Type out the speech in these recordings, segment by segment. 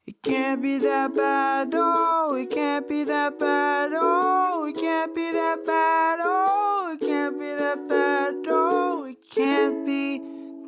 It can't be that bad, oh, it can't be that bad, oh, it can't be that bad, oh, it can't be that bad, oh, it can't be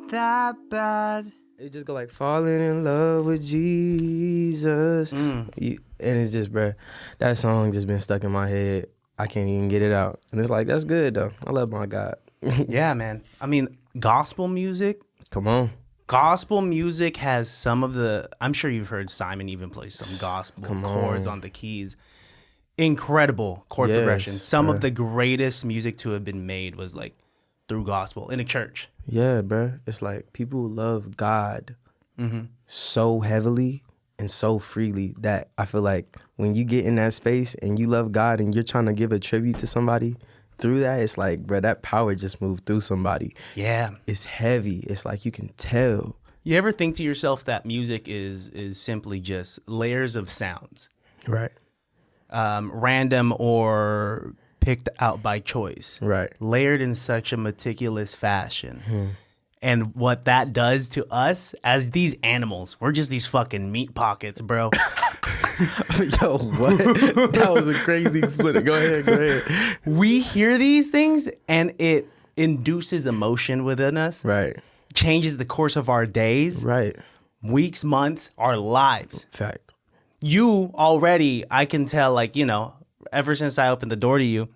that bad. It just go like falling in love with Jesus. And it's just, bruh, that song just been stuck in my head. I can't even get it out. And it's like, that's good though. I love my God. Yeah, man. I mean, gospel music. Come on. Gospel music has some of the, I'm sure you've heard Simon even play some gospel chords on the keys. Incredible chord progressions. Some of the greatest music to have been made was like through gospel in a church. Yeah, bro. It's like people love God so heavily and so freely that I feel like when you get in that space and you love God and you're trying to give a tribute to somebody through that, it's like, bro, that power just moved through somebody. Yeah. It's heavy. It's like you can tell. You ever think to yourself that music is simply just layers of sounds? Right. Random or picked out by choice. Right. Layered in such a meticulous fashion. And what that does to us as these animals, we're just these fucking meat pockets, bro. Yo, what? That was a crazy split. Go ahead. We hear these things and it induces emotion within us. Right. Changes the course of our days. Right. Weeks, months, our lives. Fact. You already, I can tell, like, you know, ever since I opened the door to you,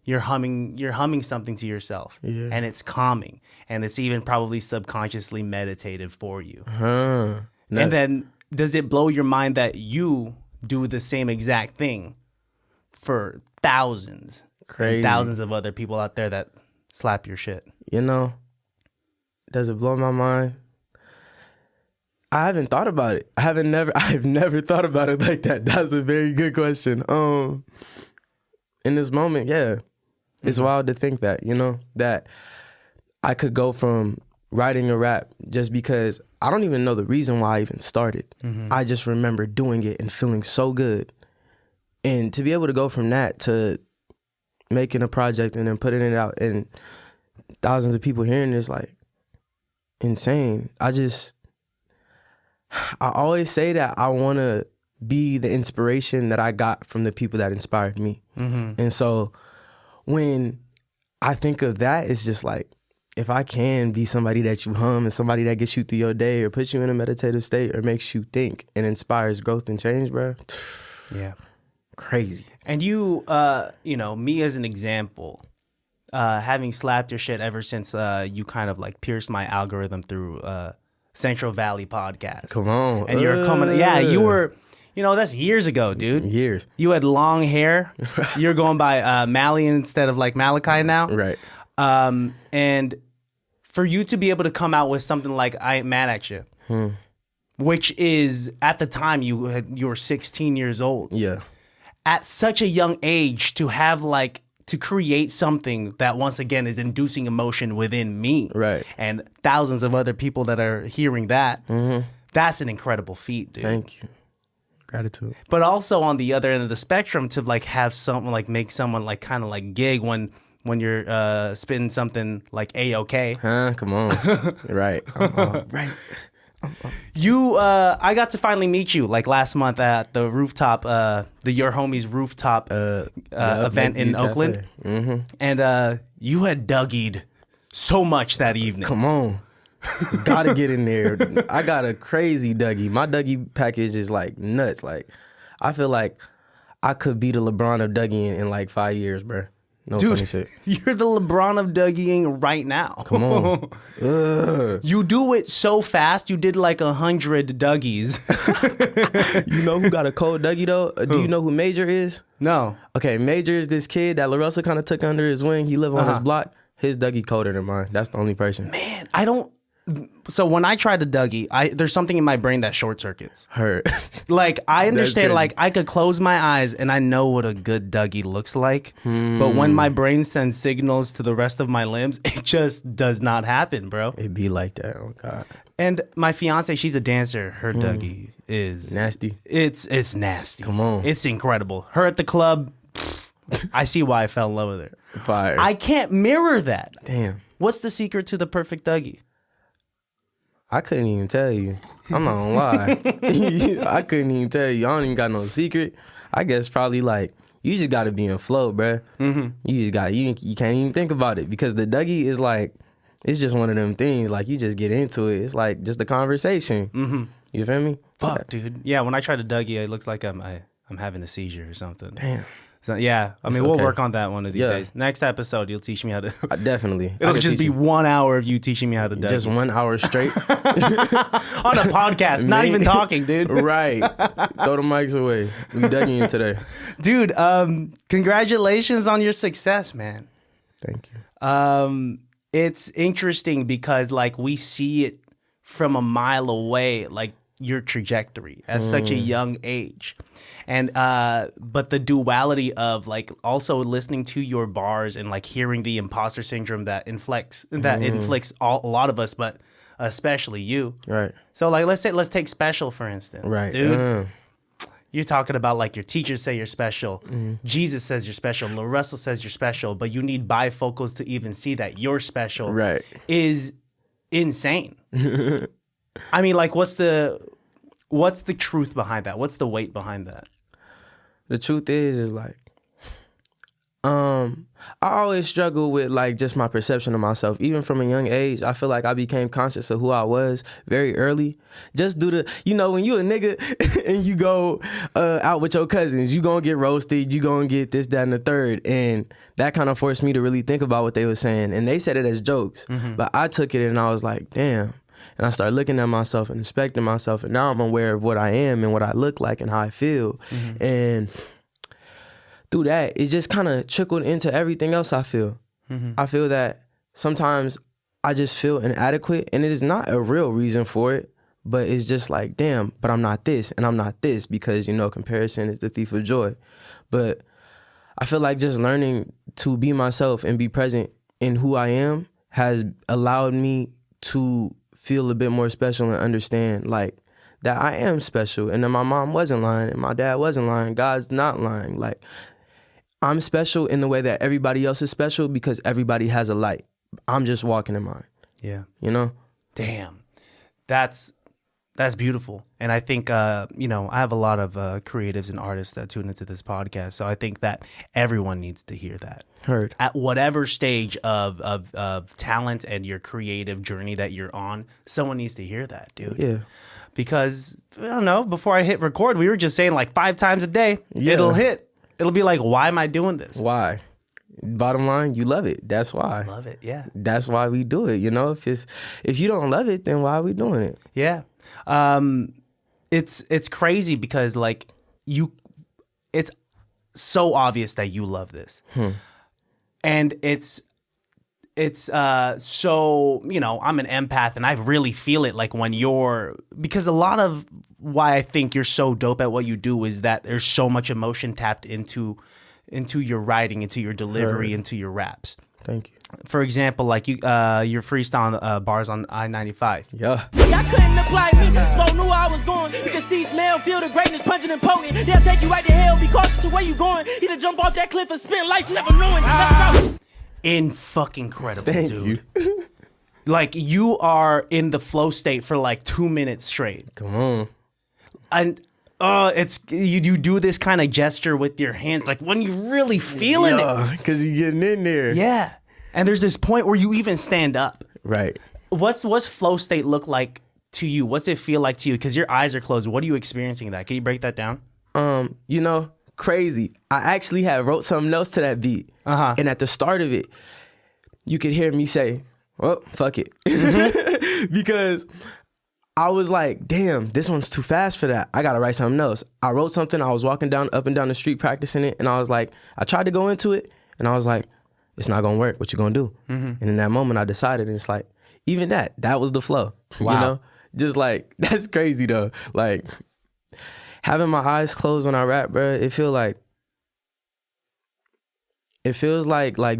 you're humming something to yourself. Yeah. And it's calming. And it's even probably subconsciously meditative for you. And then does it blow your mind that you do the same exact thing for thousands and thousands of other people out there that slap your shit? You know, does it blow my mind? I haven't thought about it. I've never thought about it like that. That's a very good question. In this moment, yeah. It's wild to think that, you know, that I could go from writing a rap just because I don't even know the reason why I even started. I just remember doing it and feeling so good. And to be able to go from that to making a project and then putting it out and thousands of people hearing this, like, insane. I always say that I want to be the inspiration that I got from the people that inspired me. And so when I think of that, it's just like, if I can be somebody that you hum and somebody that gets you through your day or puts you in a meditative state or makes you think and inspires growth and change, bro. Yeah. Crazy. And you, you know, me as an example, having slapped your shit ever since you kind of like pierced my algorithm through Central Valley podcast. Come on. And you're coming, yeah, you were, you know, that's years ago, dude. Years. You had long hair. You're going by Mally instead of like Malachi now. Right. And for you to be able to come out with something like I Ain't Mad At You, which is, at the time, you were 16 years old. Yeah. At such a young age to have like, to create something that once again is inducing emotion within me. Right. And thousands of other people that are hearing that. That's an incredible feat, dude. Thank you. Gratitude. But also on the other end of the spectrum to like have someone like make someone like kind of like gig when you're spitting something like A-OK. Come on. Right. Right. You, I got to finally meet you like last month at the rooftop, the Your Homies rooftop event in Oakland. And you had Dougie'd so much that evening. Come on. Gotta get in there. I got a crazy Dougie. My Dougie package is like nuts. Like, I feel like I could be the LeBron of Dougie in like 5 years, bro. No Dude, funny shit. You're the LeBron of Dougieing right now. Come on. You do it so fast. You did like 100 Dougies. You know who got a cold Dougie though? Do you know who Major is? No. Okay, Major is this kid that LaRussell kind of took under his wing. He lived on his block. His Dougie colder than mine. That's the only person. Man, I don't. So when I try to Dougie, there's something in my brain that short circuits. Hurt. Like, I understand, like, I could close my eyes and I know what a good Dougie looks like. But when my brain sends signals to the rest of my limbs, it just does not happen, bro. It be like that. Oh, God. And my fiance, she's a dancer. Her Dougie is... Nasty. It's nasty. Come on. It's incredible. Her at the club, I see why I fell in love with her. Fire. I can't mirror that. Damn. What's the secret to the perfect Dougie? I couldn't even tell you. I'm not gonna lie. I couldn't even tell you. I don't even got no secret. I guess probably like you just gotta be in flow, bruh. You just got you can't even think about it because the Dougie is like it's just one of them things. Like you just get into it. It's like just a conversation. You feel me? Fuck, dude. Yeah, when I try to Dougie, it looks like I'm having a seizure or something. Damn. So yeah, I mean, we'll work on that one of these days. Next episode, you'll teach me how to. Definitely. It'll just be 1 hour of you teaching me how to Dougie. Just 1 hour straight on a podcast, not even talking, dude. Right. Throw the mics away. We Dougieing today, dude. Congratulations on your success, man. Thank you. It's interesting because like we see it from a mile away, like your trajectory at such a young age. And but the duality of like also listening to your bars and like hearing the imposter syndrome that inflicts a lot of us, but especially you. Right. So like let's take Special for instance. Right. Dude. You're talking about like your teachers say you're special. Jesus says you're special. LaRussell says you're special, but you need bifocals to even see that you're special. Right. Is insane. I mean, like, what's the truth behind that? What's the weight behind that? The truth is like, I always struggle with like just my perception of myself. Even from a young age, I feel like I became conscious of who I was very early. Just due to, when you a nigga and you go out with your cousins, you gonna get roasted, you gonna get this, that, and the third. And that kind of forced me to really think about what they were saying. And they said it as jokes, but I took it and I was like, damn. And I started looking at myself and inspecting myself. And now I'm aware of what I am and what I look like and how I feel. And through that, it just kind of trickled into everything else I feel. I feel that sometimes I just feel inadequate. And it is not a real reason for it. But it's just like, damn, but I'm not this and I'm not this. Because, comparison is the thief of joy. But I feel like just learning to be myself and be present in who I am has allowed me to feel a bit more special and understand like that I am special and that my mom wasn't lying and my dad wasn't lying. God's not lying. Like I'm special in the way that everybody else is special because everybody has a light. I'm just walking in mine. Yeah. Damn. That's beautiful. And I think, I have a lot of creatives and artists that tune into this podcast. So I think that everyone needs to hear that. Heard. At whatever stage of talent and your creative journey that you're on, someone needs to hear that, dude. Yeah. Because, I don't know, before I hit record, we were just saying like 5 times a day, it'll hit. It'll be like, why am I doing this? Why? Bottom line, you love it. That's why. Love it, yeah. That's why we do it, If you don't love it, then why are we doing it? Yeah. It's crazy because like it's so obvious that you love this. And it's so, I'm an empath and I really feel it like when because a lot of why I think you're so dope at what you do is that there's so much emotion tapped into your writing, into your delivery, into your raps. Thank you. For example, like your freestyle bars on I-95. Yeah. Y'all couldn't apply me, so knew I was going. You can see, smell, feel the greatness punching and poking. They'll take you right to hell, be cautious to where you going. Either jump off that cliff and spend life never knowing. That's about fucking incredible, Thank dude. you. Like you are in the flow state for like 2 minutes straight. Come on. And it's you do this kind of gesture with your hands, like when you're really feeling it. Because you're getting in there. Yeah. And there's this point where you even stand up. Right. What's flow state look like to you? What's it feel like to you? Because your eyes are closed. What are you experiencing that? Can you break that down? Crazy. I actually wrote something else to that beat. And at the start of it, you could hear me say, well, fuck it. Because I was like, damn, this one's too fast for that. I got to write something else. I wrote something. I was walking up and down the street practicing it. And I was like, I tried to go into it. And I was like, it's not going to work. What you going to do? And in that moment, I decided. And it's like, even that was the flow. Wow. Just like, that's crazy though. Like, having my eyes closed when I rap, bro, it feels like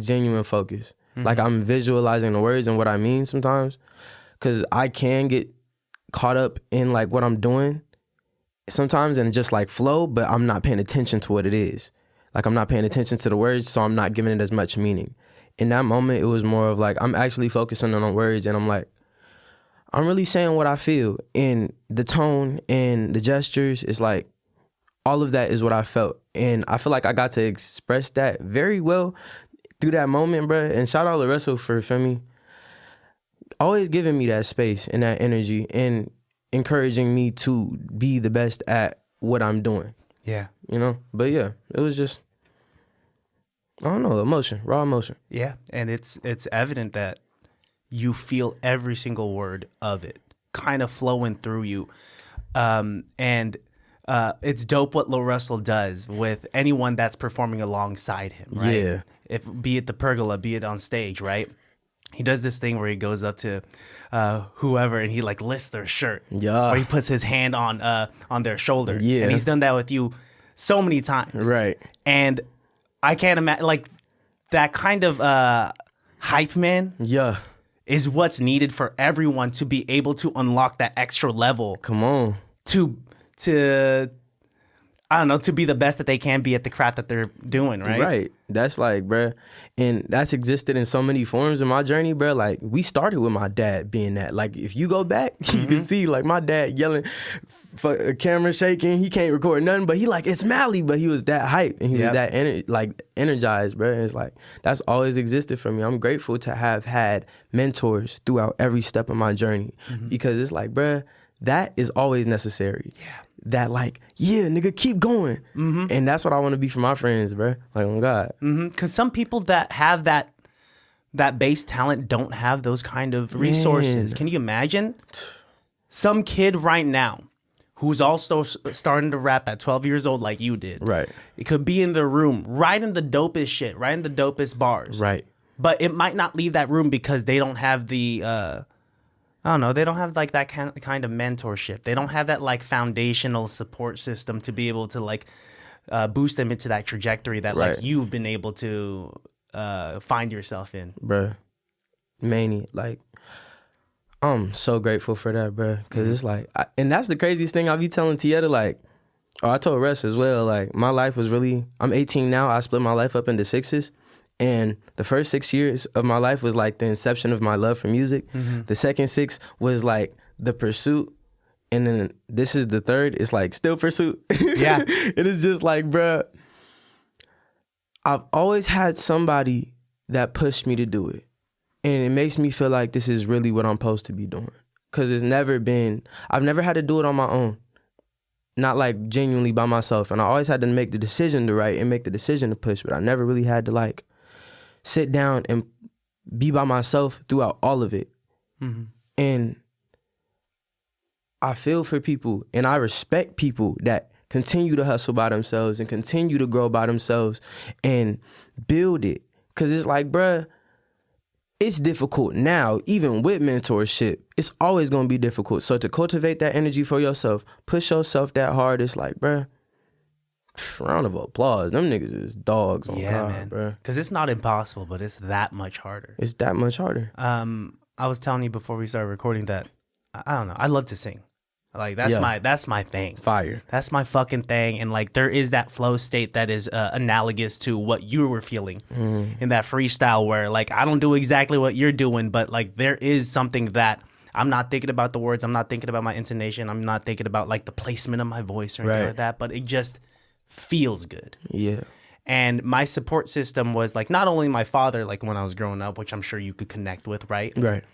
genuine focus. Like I'm visualizing the words and what I mean sometimes. Because I can get caught up in like what I'm doing sometimes and just like flow, but I'm not paying attention to what it is. Like I'm not paying attention to the words, so I'm not giving it as much meaning. In that moment, it was more of like I'm actually focusing on the words and I'm like, I'm really saying what I feel, and the tone and the gestures is like, all of that is what I felt. And I feel like I got to express that very well through that moment, bro. And shout out LaRussell for me, always giving me that space and that energy and encouraging me to be the best at what I'm doing. Yeah. You know? But yeah, it was just, I don't know, emotion, raw emotion. Yeah. And it's evident that you feel every single word of it kind of flowing through you. It's dope what LaRussell does with anyone that's performing alongside him, right? Yeah. Be it the pergola, be it on stage, right? He does this thing where he goes up to whoever and he like lifts their shirt. Yeah. Or he puts his hand on their shoulder. Yeah. And he's done that with you so many times. Right. And I can't imagine, like, that kind of hype man. Yeah. Is what's needed for everyone to be able to unlock that extra level. Come on. To I don't know, to be the best that they can be at the craft that they're doing, right? Right. That's like, bruh, and that's existed in so many forms in my journey, bruh. Like, we started with my dad being that. Like, if you go back, you can see, like, my dad yelling, for a camera shaking, he can't record nothing, but he like, it's Mally, but he was that hype, and he was that, energized, bruh. And it's like, that's always existed for me. I'm grateful to have had mentors throughout every step of my journey, because it's like, bruh, that is always necessary. Yeah. That like, yeah, nigga, keep going. And that's what I want to be for my friends, bro. Like, oh God. Because some people that have that base talent don't have those kind of resources. Can you imagine? Some kid right now who's also starting to rap at 12 years old like you did. Right. It could be in the room, writing the dopest shit, writing the dopest bars. Right. But it might not leave that room because they don't have the... I don't know. They don't have like that kind of mentorship. They don't have that like foundational support system to be able to like boost them into that trajectory that like you've been able to find yourself in. Bruh, Manny, like, I'm so grateful for that, bruh. Because it's like, and that's the craziest thing I be telling Tietta, like, I told Russ as well, like, my life was really, I'm 18 now. I split my life up into sixes. And the first 6 years of my life was like the inception of my love for music. The second 6 was like the pursuit. And then this is the third. It's like still pursuit. Yeah. It is just like, bruh, I've always had somebody that pushed me to do it. And it makes me feel like this is really what I'm supposed to be doing. Because I've never had to do it on my own. Not like genuinely by myself. And I always had to make the decision to write and make the decision to push. But I never really had to like sit down and be by myself throughout all of it. And I feel for people and I respect people that continue to hustle by themselves and continue to grow by themselves and build it. Because it's like, bruh, it's difficult now, even with mentorship. It's always going to be difficult. So to cultivate that energy for yourself, push yourself that hard, it's like, bruh, round of applause. Them niggas is dogs on God, man. Bro. Because it's not impossible, but it's that much harder. It's that much harder. I was telling you before we started recording that I don't know. I love to sing. Like that's my thing. Fire. That's my fucking thing. And like there is that flow state that is analogous to what you were feeling in that freestyle where like I don't do exactly what you're doing, but like there is something that I'm not thinking about the words. I'm not thinking about my intonation. I'm not thinking about like the placement of my voice or anything like that. But it just feels good. Yeah. And my support system was like not only my father, like when I was growing up, which I'm sure you could connect with, right? Right.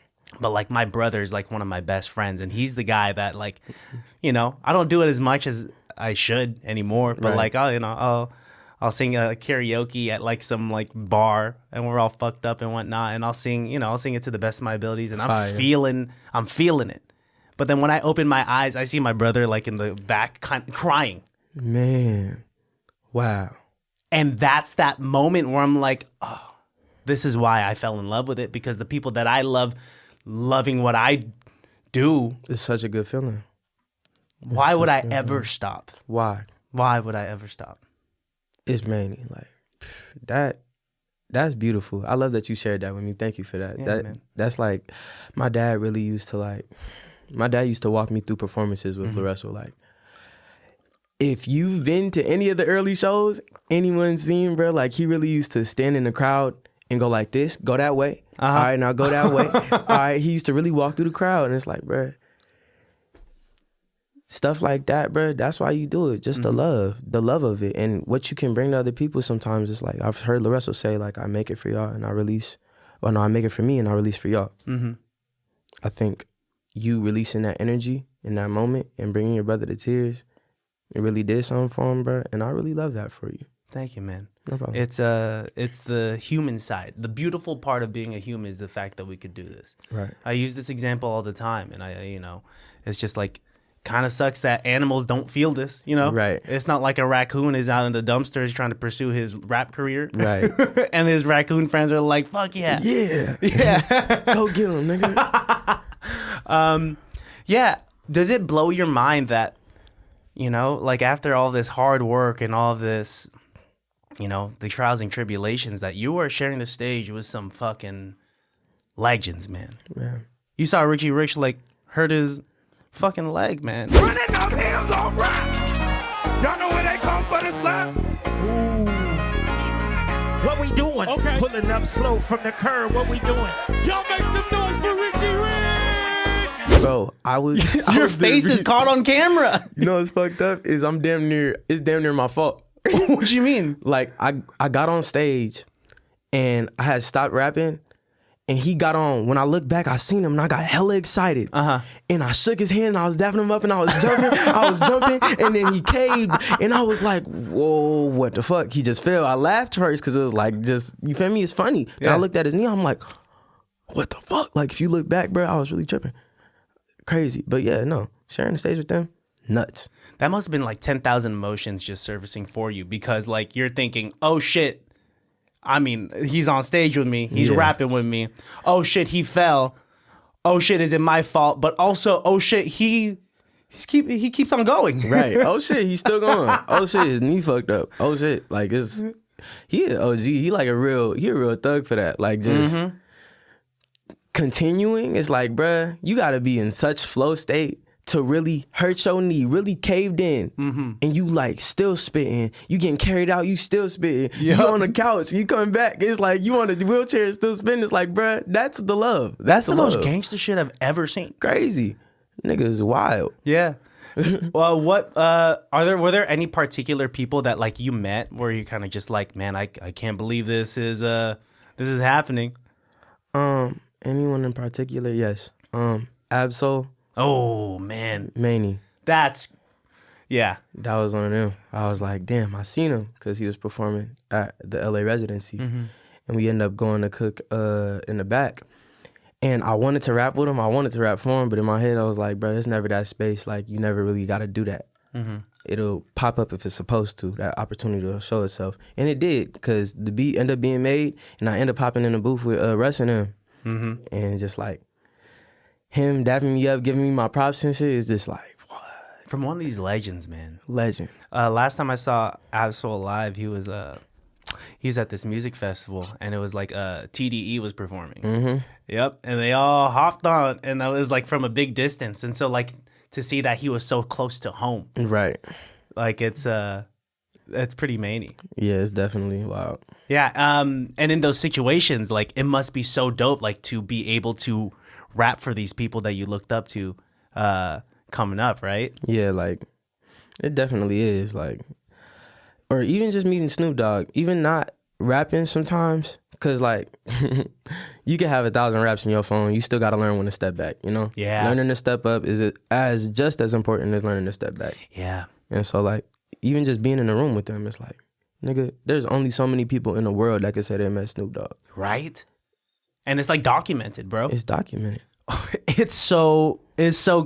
But like my brother's like one of my best friends, and he's the guy that like, you know, I don't do it as much as I should anymore. But like, I'll sing a karaoke at like some like bar, and we're all fucked up and whatnot, and I'll sing it to the best of my abilities, and I'm feeling it. But then when I open my eyes, I see my brother like in the back crying. Man, wow. And that's that moment where I'm like, oh, this is why I fell in love with it, because the people that I love, loving what I do. It's such a good feeling. Why would I ever stop? Why? Why would I ever stop? It's Manny. Like, that's beautiful. I love that you shared that with me. Thank you for that. Yeah, That's like, my dad used to walk me through performances with LaRussell. Like, if you've been to any of the early shows anyone's seen, bro, like he really used to stand in the crowd and go like this, go that way. All right, now go that way. All right, he used to really walk through the crowd, and it's like, bruh, stuff like that, bruh, that's why you do it. Just the love of it. And what you can bring to other people sometimes is like, I've heard LaRussell say, like, I make it for y'all and I release, well, no, I make it for me and I release for y'all. I think you releasing that energy in that moment and bringing your brother to tears, it really did something for him, bruh. And I really love that for you. Thank you, man. No problem. It's the human side. The beautiful part of being a human is the fact that we could do this. Right. I use this example all the time, and it's just like, kind of sucks that animals don't feel this, you know? Right. It's not like a raccoon is out in the dumpsters trying to pursue his rap career. Right. And his raccoon friends are like, fuck yeah. Yeah. Yeah. Go get him, nigga. Yeah. Does it blow your mind that, like after all this hard work and all of this, the trials and tribulations, that you are sharing the stage with some fucking legends, man? Man. You saw Richie Rich, like, hurt his fucking leg, man. Running them hands on rap. Y'all know where they come for the slap. What we doing? Okay. Pulling up slow from the curb. What we doing? Y'all make some noise for Richie Rich. Bro, Your face is caught on camera. You know what's fucked up is it's damn near my fault. What you mean? Like, I got on stage and I had stopped rapping and he got on. When I looked back, I seen him and I got hella excited. And I shook his hand and I was dapping him up and I was jumping. And then he caved and I was like, whoa, what the fuck? He just fell. I laughed first because it was like, just, you feel me? It's funny. Yeah. And I looked at his knee. I'm like, what the fuck? Like, if you look back, bro, I was really tripping. Crazy. But yeah, no, sharing the stage with them, nuts. That must have been like 10,000 emotions just surfacing for you, because like you're thinking, oh shit, I mean, he's on stage with me, he's rapping with me. Oh shit, he fell. Oh shit, is it my fault? But also, oh shit, he keeps on going. Right. Oh shit, he's still going. Oh shit, his knee fucked up. Oh shit, like he an OG. He a real thug for that. Like just continuing. It's like, bruh, you gotta be in such flow state to really hurt your knee, really caved in, and you like still spitting. You getting carried out, you still spitting. Yep. You on the couch, you coming back. It's like you on the wheelchair, still spitting. It's like, bruh, that's the love. That's the most gangster shit I've ever seen. Crazy, niggas wild. Yeah. Well, were there any particular people that like you met where you kind of just like, man, I can't believe this is happening? Anyone in particular? Yes. Absol. Oh man, Manny. Yeah. That was one of them. I was like, damn, I seen him because he was performing at the LA residency, and we ended up going to cook in the back. And I wanted to rap with him. I wanted to rap for him, but in my head, I was like, bro, there's never that space. Like, you never really got to do that. It'll pop up if it's supposed to. That opportunity will show itself, and it did, because the beat ended up being made, and I ended up popping in the booth with Russ and him, and just like. Him dapping me up, giving me my props and shit is just like, what? From one of these legends, man. Legend. Last time I saw Absol live, he was at this music festival, and it was like TDE was performing. Yep, and they all hopped on, and it was like from a big distance, and so like to see that he was so close to home, right? Like it's pretty many. Yeah, it's definitely wild. Yeah, and in those situations, like it must be so dope, like to be able to rap for these people that you looked up to coming up, right? Yeah, like it definitely is, like, or even just meeting Snoop Dogg, even not rapping sometimes, because like you can have 1,000 raps in your phone, you still got to learn when to step back, you know? Yeah. Learning to step up is just as important as learning to step back. Yeah. And so like even just being in the room with them, it's like, nigga, there's only so many people in the world that can say they met Snoop Dogg. Right? And it's like documented, bro. It's documented. It's so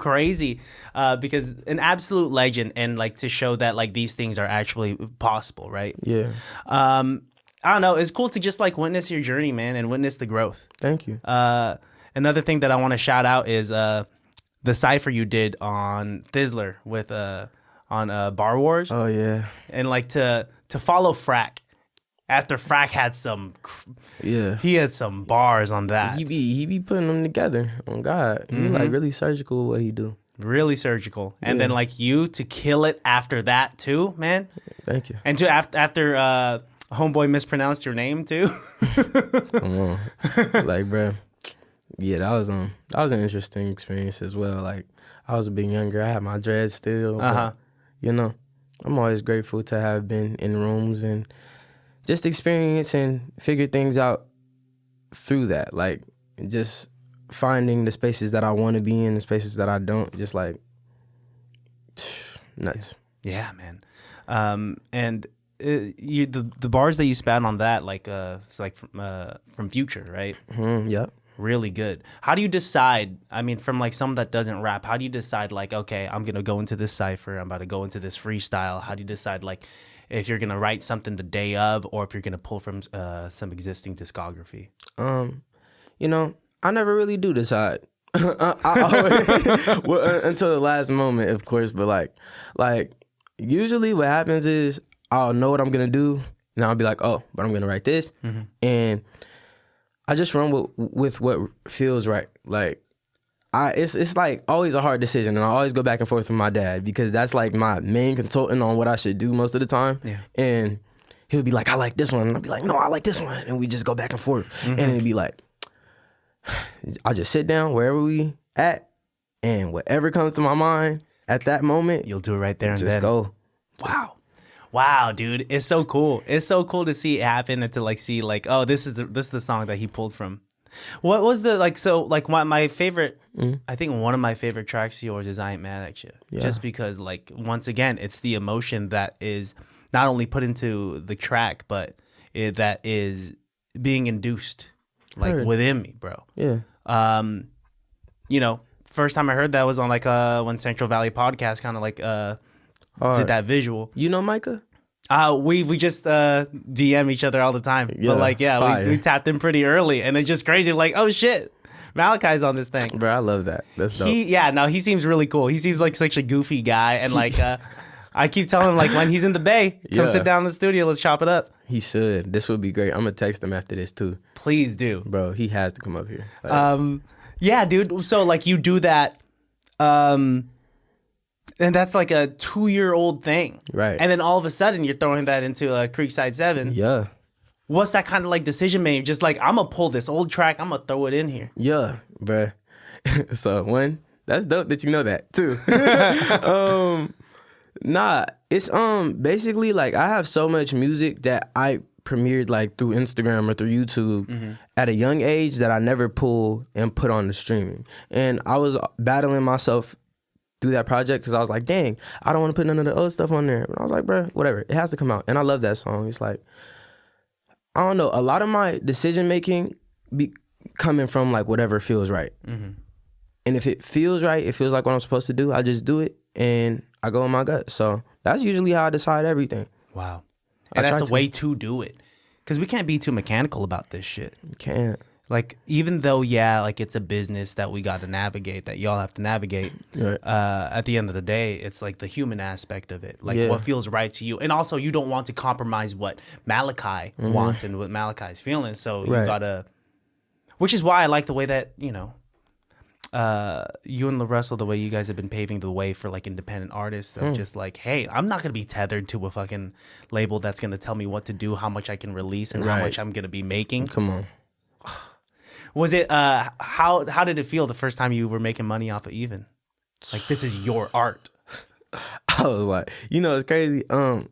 crazy because an absolute legend, and like to show that like these things are actually possible, right? Yeah. I don't know. It's cool to just like witness your journey, man, and witness the growth. Thank you. Another thing that I want to shout out is the cypher you did on Thizzler with on Bar Wars. Oh yeah. And like to follow Frack. After Frack had he had some bars on that. He be putting them together. On God, he like really surgical with what he do. Really surgical, and then like you to kill it after that too, man. Thank you. And to after Homeboy mispronounced your name too. Come on, like, bro. Yeah, that was an interesting experience as well. Like, I was a bit younger. I had my dreads still. But, you know, I'm always grateful to have been in rooms and just experience and figure things out through that. Like, just finding the spaces that I want to be in, the spaces that I don't. Just like nuts. Yeah, man. And the bars that you spat on that, like, it's like from Future, right? Yep. Really good. How do you decide? I mean, from like someone that doesn't rap, how do you decide, like, okay, I'm gonna go into this cypher, I'm about to go into this freestyle? How do you decide, like, if you're gonna write something the day of, or if you're gonna pull from some existing discography? You know, I never really do decide. I always, well, until the last moment, of course. But like usually what happens is I'll know what I'm gonna do, and I'll be like, oh, but I'm gonna write this, and I just run with what feels right. Like, it's like always a hard decision, and I always go back and forth with my dad because that's like my main consultant on what I should do most of the time. Yeah. And he'll be like, I like this one, and I'll be like, no, I like this one, and we just go back and forth, and it'd be like, I'll just sit down wherever we at, and whatever comes to my mind at that moment, you'll do it right there and just then. Go. Wow, dude, it's so cool. It's so cool to see it happen and to like see like, oh, this is the song that he pulled from. What was the like? So like my favorite, I think one of my favorite tracks of yours is "I Ain't Mad at You," just because like once again, it's the emotion that is not only put into the track, but that is being induced like within me, bro. Yeah. You know, first time I heard that was on like when Central Valley Podcast kind of like did that visual. You know Micah? We just DM each other all the time. Yeah, but like, yeah, we tapped in pretty early, and it's just crazy. Like, oh shit, Malachi's on this thing. Bro, I love that. That's dope. He seems really cool. He seems like such a goofy guy, and like, I keep telling him like when he's in the Bay, come sit down in the studio, let's chop it up. He should. This would be great. I'm gonna text him after this too. Please do, bro. He has to come up here. Like, yeah, dude. So like, you do that. And that's like a 2-year-old thing. Right. And then all of a sudden you're throwing that into Creekside 7. Yeah. What's that kind of like decision made? Just like, I'm going to pull this old track, I'm going to throw it in here. Yeah, bruh. So one, that's dope that you know that too. Nah, it's basically like I have so much music that I premiered like through Instagram or through YouTube at a young age that I never pull and put on the streaming. And I was battling myself through that project because I was like, dang, I don't want to put none of the other stuff on there. But I was like, bro, whatever. It has to come out. And I love that song. It's like, I don't know. A lot of my decision making be coming from like whatever feels right. And if it feels right, it feels like what I'm supposed to do, I just do it and I go in my gut. So that's usually how I decide everything. Wow. And that's the way to do it. Because we can't be too mechanical about this shit. You can't. Like, even though, yeah, like it's a business that we got to navigate, that y'all have to navigate, right. At the end of the day, it's like the human aspect of it. Like, what feels right to you. And also, you don't want to compromise what Malachi wants and what Malachi's feeling. So you got to, which is why I like the way that, you know, you and LaRussell, the way you guys have been paving the way for like independent artists of just like, hey, I'm not going to be tethered to a fucking label that's going to tell me what to do, how much I can release and how much I'm going to be making. Come on. Was it how did it feel the first time you were making money off of Even? Like, this is your art. I was like, you know, it's crazy. The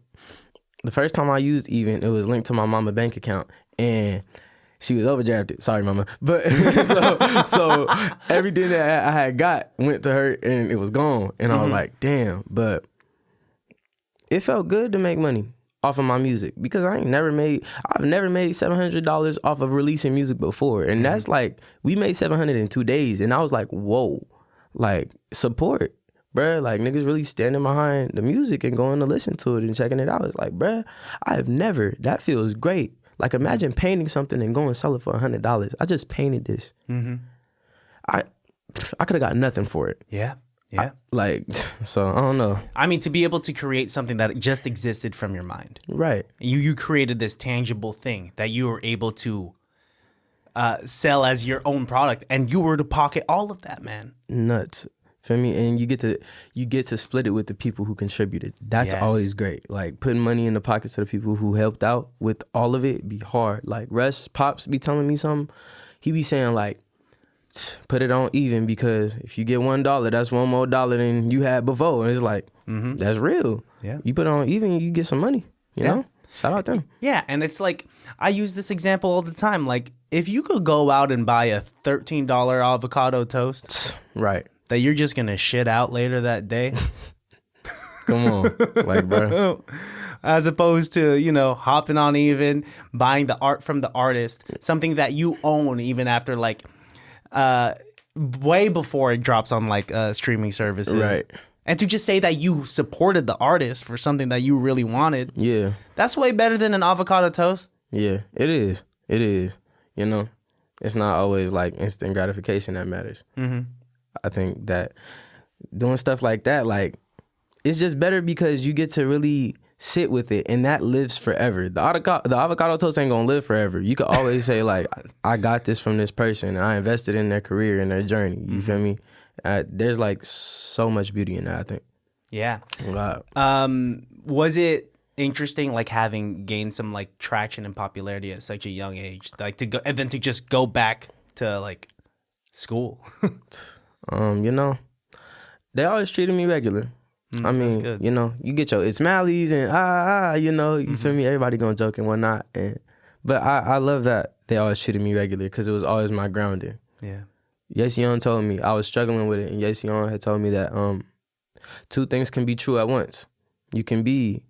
first time I used Even, it was linked to my mama bank account, and she was overdrafted. Sorry, mama. But so everything that I had got went to her, and it was gone. And I was like, damn. But it felt good to make money off of my music because I've never made $700 off of releasing music before. And that's like, we made $700 in 2 days. And I was like, whoa, like, support, bruh. Like, niggas really standing behind the music and going to listen to it and checking it out. It's like, bruh, that feels great. Like, imagine painting something and going and sell it for $100. I just painted this. I could have got nothing for it. Yeah. So I don't know. I mean, to be able to create something that just existed from your mind. Right. You created this tangible thing that you were able to sell as your own product, and you were to pocket all of that, man. Nuts. Feel me? And you get to split it with the people who contributed. That's always great. Like putting money in the pockets of the people who helped out with all of it be hard. Like Russ Pops be telling me something. He be saying like, put it on even, because if you get $1, that's $1 more than you had before. And it's like, that's real. Yeah. You put it on even, you get some money. You know? Shout out them. Yeah, and it's like, I use this example all the time. Like, if you could go out and buy a $13 avocado toast, right, that you're just gonna shit out later that day. Come on, like, bro. As opposed to, you know, hopping on even, buying the art from the artist, something that you own even after like, way before it drops on like streaming services. Right. And to just say that you supported the artist for something that you really wanted. Yeah. That's way better than an avocado toast. Yeah, it is. It is. You know, it's not always like instant gratification that matters. I think that doing stuff like that, like, it's just better because you get to really sit with it, and that lives forever. The avocado toast ain't gonna live forever. You could always say like, I got this from this person, and I invested in their career and their journey. You feel me? There's like so much beauty in that, I think. Yeah. Wow. Was it interesting, like having gained some like traction and popularity at such a young age, like to go and then to just go back to like school? You know, they always treated me regular. I mean, you know, you get your Ismailis and you know, you feel me? Everybody gonna joke and whatnot. But I love that they always treated me regular because it was always my grounding. Yeah. Yesion told me I was struggling with it, and Yesion had told me that two things can be true at once. You can be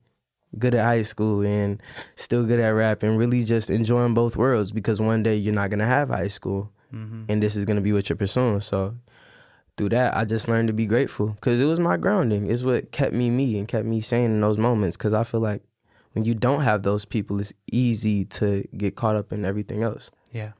good at high school and still good at rap and really just enjoying both worlds, because one day you're not gonna have high school, and this is gonna be what you're pursuing. So through that, I just learned to be grateful because it was my grounding. It's what kept me and kept me sane in those moments, because I feel like when you don't have those people, it's easy to get caught up in everything else. Yeah.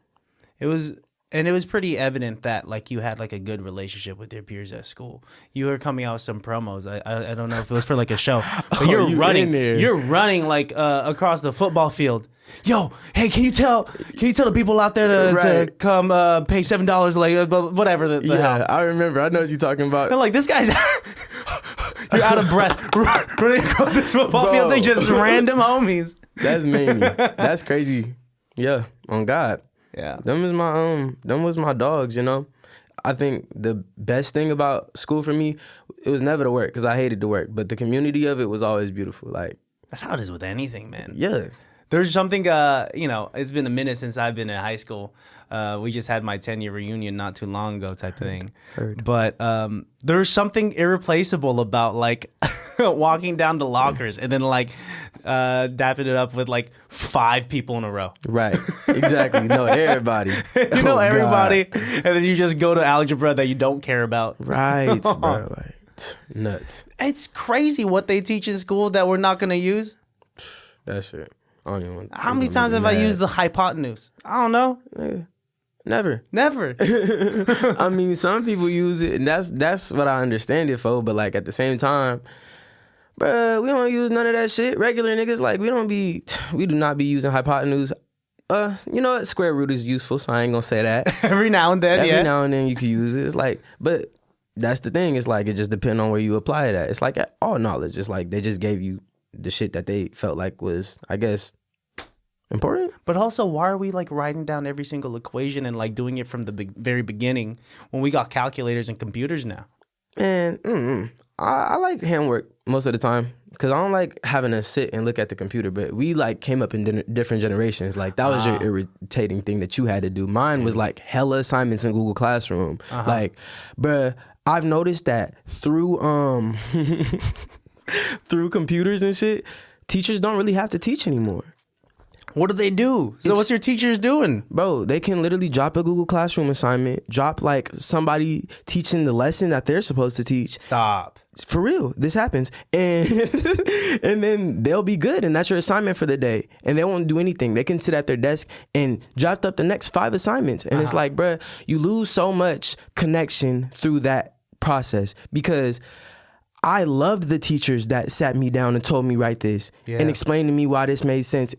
It was pretty evident that like you had like a good relationship with your peers at school. You were coming out with some promos. I don't know if it was for like a show, but you're running like across the football field. Yo, hey, can you tell the people out there to come pay $7 like whatever the hell? I remember. I know what you're talking about. They're like, this guy's you're out of breath running across this football field to just random homies. That's mean. That's crazy. Yeah, on God. Yeah, them was my dogs, you know. I think the best thing about school for me, it was never the work, because I hated the work, but the community of it was always beautiful. Like, that's how it is with anything, man. Yeah. There's something, you know, it's been a minute since I've been in high school. We just had my 10-year reunion not too long ago type thing. But there's something irreplaceable about, like, walking down the lockers and then, like, dapping it up with, like, 5 people in a row. Right. Exactly. You know everybody. You know everybody. God. And then you just go to algebra that you don't care about. Right, bro. Like, nuts. It's crazy what they teach in school that we're not going to use. That shit. How many times have I used the hypotenuse? I don't know. Never. I mean, some people use it, and that's what I understand it for. But like at the same time, bruh, we don't use none of that shit. Regular niggas, like we do not be using hypotenuse. You know what? Square root is useful, so I ain't gonna say that. Every now and then, Every now and then you can use it. It's like, but that's the thing. It's like it just depends on where you apply it at. It's like all knowledge. It's like they just gave you the shit that they felt like was, I guess, important. But also, why are we like writing down every single equation and like doing it from the very beginning when we got calculators and computers now? Man, I like handwork most of the time because I don't like having to sit and look at the computer. But we like came up in different generations. Like that was your irritating thing that you had to do. Mine was like hella assignments in Google Classroom. Like, bruh, I've noticed that through through computers and shit, teachers don't really have to teach anymore. What do they do? So what's your teachers doing? Bro, they can literally drop a Google Classroom assignment, drop like somebody teaching the lesson that they're supposed to teach. Stop. For real, this happens. And and then they'll be good, and that's your assignment for the day. And they won't do anything. They can sit at their desk and draft up the next 5 assignments. And it's like, bruh, you lose so much connection through that process because I loved the teachers that sat me down and told me write this and explained to me why this made sense.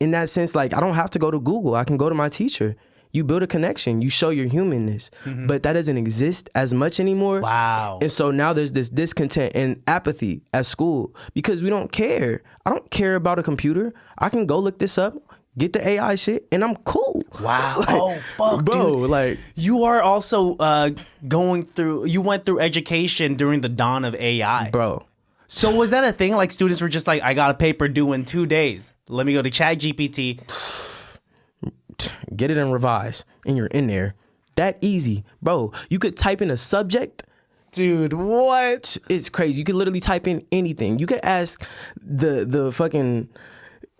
In that sense, like I don't have to go to Google. I can go to my teacher you build a connection, you show your humanness, but that doesn't exist as much anymore. Wow. And so now there's this discontent and apathy at school because we don't care. I don't care about a computer. I can go look this up, get the AI shit, and I'm cool. Wow. Like, fuck, bro, dude. like, you are also you went through education during the dawn of AI. Bro. So was that a thing? Like students were just like, I got a paper due in 2 days. Let me go to ChatGPT. Get it and revise, and you're in there. That easy. Bro, you could type in a subject. Dude, what? It's crazy. You could literally type in anything. You could ask the fucking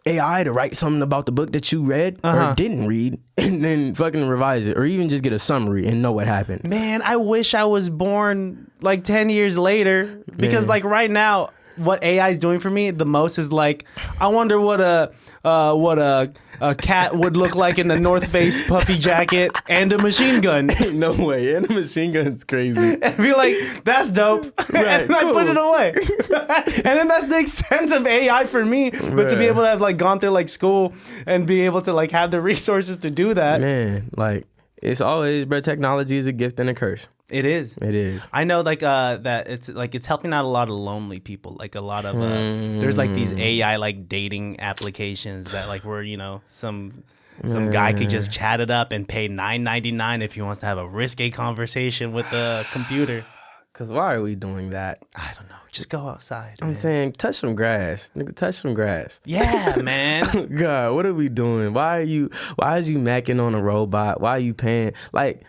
AI to write something about the book that you read or didn't read, and then fucking revise it, or even just get a summary and know what happened. Man, I wish I was born like 10 years later, because like right now, what AI is doing for me the most is like, I wonder what a cat would look like in the North Face puffy jacket and a machine gun. No way. And a machine gun's crazy. And be like, that's dope. Right, and I put it away. And then that's the extent of AI for me. But to be able to have like gone through like school and be able to like have the resources to do that. Man, like, it's always, bro, technology is a gift and a curse. It is. It is. I know, like that. It's helping out a lot of lonely people. Like a lot of there's like these AI like dating applications that like where some guy could just chat it up and pay $9.99 if he wants to have a risque conversation with the computer. Cause why are we doing that? I don't know. Just go outside. I'm saying, touch some grass, nigga. Touch some grass. Yeah, man. God, what are we doing? Why is you macking on a robot? Why are you paying like?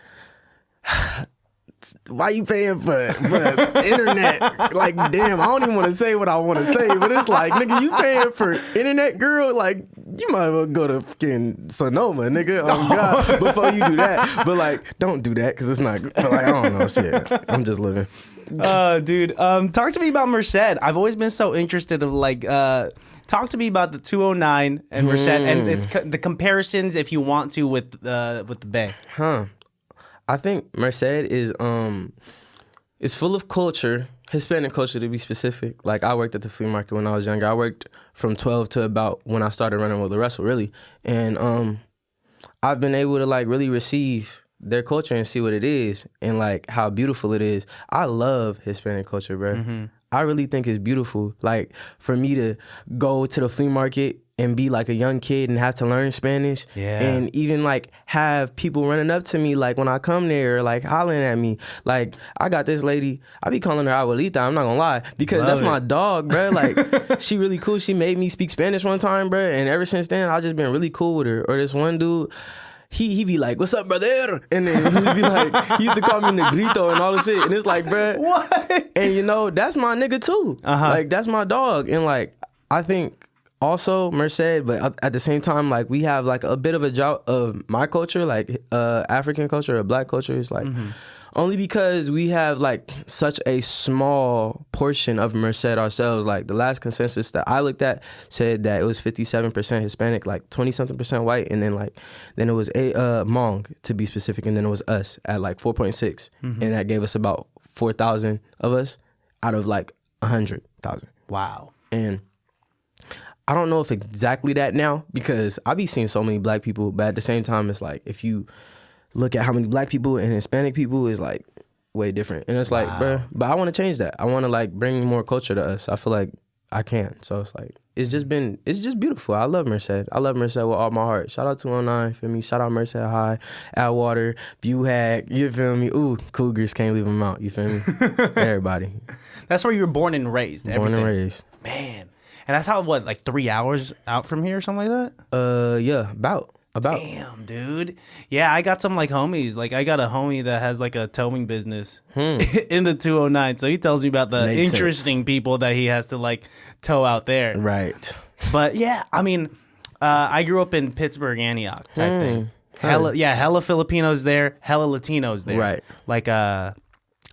Why you paying for internet? Like, damn, I don't even want to say what I want to say, but it's like, nigga, you paying for internet, girl? Like, you might as well go to fucking Sonoma, nigga, on God, before you do that. But like, don't do that, because it's not good. Like, I don't know, shit. I'm just living. Dude, talk to me about Merced. I've always been so interested of like, talk to me about the 209 and Merced, and it's the comparisons, if you want to, with the Bay. I think Merced is full of culture, Hispanic culture to be specific. Like, I worked at the flea market when I was younger. I worked from 12 to about when I started running with LaRussell, really. And I've been able to like really receive their culture and see what it is and like how beautiful it is. I love Hispanic culture, bro. I really think it's beautiful. Like, for me to go to the flea market and be like a young kid and have to learn Spanish, and even like have people running up to me like when I come there, like hollering at me. Like, I got this lady, I be calling her abuelita, I'm not gonna lie, because that's my dog, bro. Like, she really cool. She made me speak Spanish one time, bro, and ever since then I've just been really cool with her. Or this one dude, he be like, "What's up, brother?" And then he'd be like, he used to call me Negrito and all this shit. And it's like, bro, what? And that's my nigga too. Like, that's my dog. And like, I think also Merced, but at the same time, like, we have like a bit of a job of my culture, like African culture or black culture. It's like only because we have like such a small portion of Merced ourselves. Like, the last consensus that I looked at said that it was 57% Hispanic, like 20-something% white, and then it was a Hmong, to be specific, and then it was us at like 4.6, and that gave us about 4,000 of us out of like 100,000. Wow. And I don't know if exactly that now, because I be seeing so many black people, but at the same time, it's like, if you look at how many black people and Hispanic people, is like way different. And it's like, bruh, but I want to change that. I want to like bring more culture to us. I feel like I can. So it's like, it's just beautiful. I love Merced. I love Merced with all my heart. Shout out 209, feel me? Shout out Merced High, Atwater, Buhack, you feel me? Ooh, Cougars, can't leave them out, you feel me? Everybody. That's where you were born and raised. Born and raised. Man. And that's how, what, like 3 hours out from here or something like that? Yeah, about. Damn, dude. Yeah, I got some like homies. Like, I got a homie that has like a towing business in the 209. So he tells me about the interesting people that he has to like tow out there. Right. But yeah, I mean, I grew up in Pittsburgh, Antioch type thing. Hella Filipinos there, hella Latinos there. Right. Like,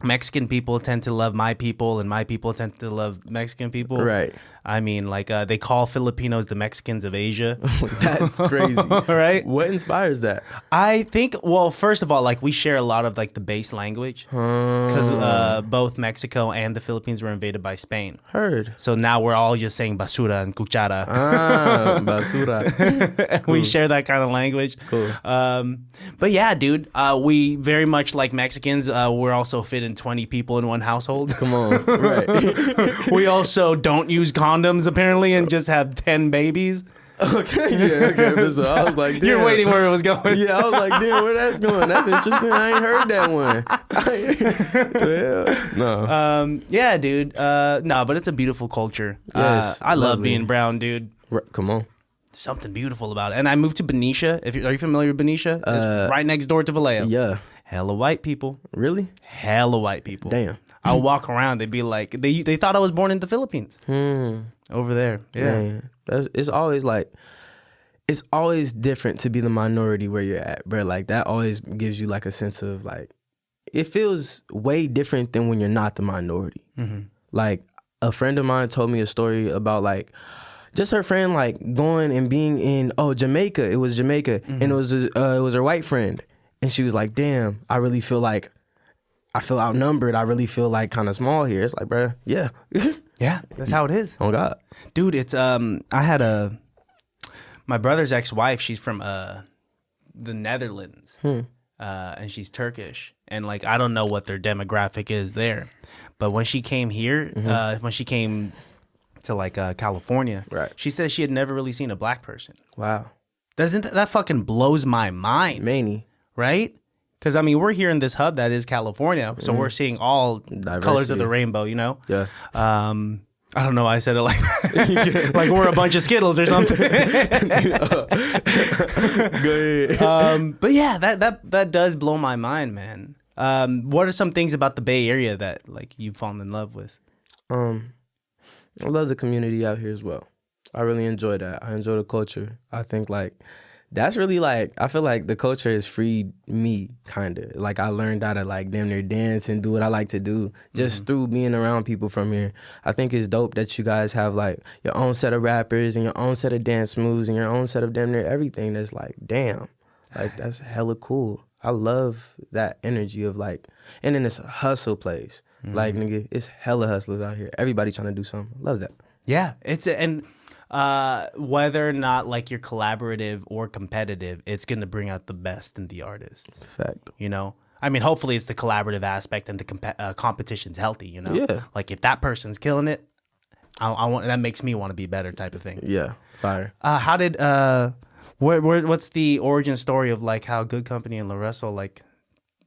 Mexican people tend to love my people, and my people tend to love Mexican people. Right. I mean, like they call Filipinos the Mexicans of Asia. That's crazy. Right? What inspires that? I think, well, first of all, like we share a lot of like the base language because both Mexico and the Philippines were invaded by Spain. Heard. So now we're all just saying basura and cuchara. Basura. We share that kind of language. Cool. But yeah, dude, we very much like Mexicans. We're also fit in 20 people in one household. Come on. Right. We also don't use condoms apparently and just have 10 babies. Okay. Yeah. Okay. So I was like, damn. You're waiting where it was going. Yeah, I was like, damn, where that's going? That's interesting. I ain't heard that one. Yeah. No. Yeah, dude. No, but it's a beautiful culture. Yes, I love lovely. being brown, dude. Come on. Something beautiful about it. And I moved to Benicia. Are you familiar with Benicia? It's right next door to Vallejo. Yeah. Hella white people. Really? Hella white people. Damn. I'll walk around. They'd be like, they thought I was born in the Philippines. Over there. Yeah. Man, it's always different to be the minority where you're at, bro. Like that always gives you like a sense of like, it feels way different than when you're not the minority. Like a friend of mine told me a story about like, just her friend like going and being in Jamaica. It was Jamaica, and it was her white friend, and she was like, "Damn, I really feel like I feel outnumbered. I really feel like kind of small here." It's like, bruh, yeah, Yeah, that's how it is. oh God, Dude, it's I had my brother's ex-wife, she's from the Netherlands. And she's Turkish. And like I don't know what their demographic is there. But when she came here, when she came to like California, Right. she says she had never really seen a black person. wow, That fucking blows my mind, Manny, right? Because I mean, we're here in this hub that is California, so we're seeing all colors of the rainbow, you know. yeah, I don't know why I said it like that. Like we're a bunch of Skittles or something. go ahead. But yeah, that does blow my mind, man. What are some things about the Bay Area that like you've fallen in love with? I love the community out here as well. I really enjoy that. I enjoy the culture. I think like that's really like, I feel like the culture has freed me kind of. Like I learned how to like damn near dance and do what I like to do just through being around people from here. I think it's dope that you guys have like your own set of rappers and your own set of dance moves and your own set of damn near everything that's like, damn, like that's hella cool. I love that energy of like, and then it's a hustle place. Like nigga, it's hella hustlers out here. Everybody trying to do something. Love that. Yeah, whether or not like you're collaborative or competitive, it's going to bring out the best in the artists. Fact. You know, I mean, hopefully it's the collaborative aspect and the competition's healthy. You know, Yeah. Like if that person's killing it, I want that makes me want to be better type of thing. Yeah, fire. How did what's the origin story of like how Good Company and LaRussell like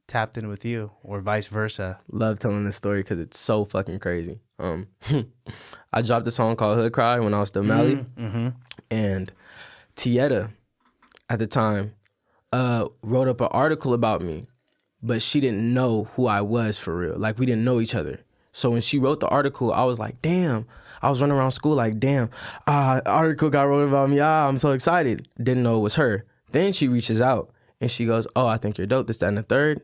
tapped in with you or vice versa? Love telling this story because it's so fucking crazy. I dropped a song called Hood Cry when I was still Mally, and Tietta at the time wrote up an article about me, but she didn't know who I was for real. Like we didn't know each other. So when she wrote the article, I was like, damn. I was running around school like, damn, article got wrote about me. I'm so excited. Didn't know it was her. Then she reaches out and she goes, oh, I think you're dope, this, that, and the third.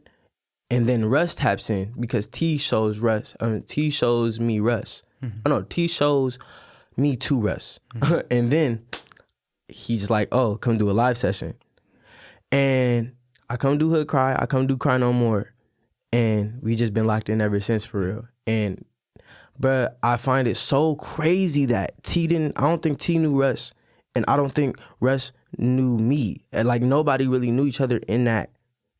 And then Russ taps in because T shows me Russ. Oh no, T shows me to Russ. And then he's like, oh, come do a live session. And I come do Hood Cry, I come do Cry No More. And we just been locked in ever since for real. And bruh, I find it so crazy that I don't think T knew Russ. And I don't think Russ knew me. And like nobody really knew each other in that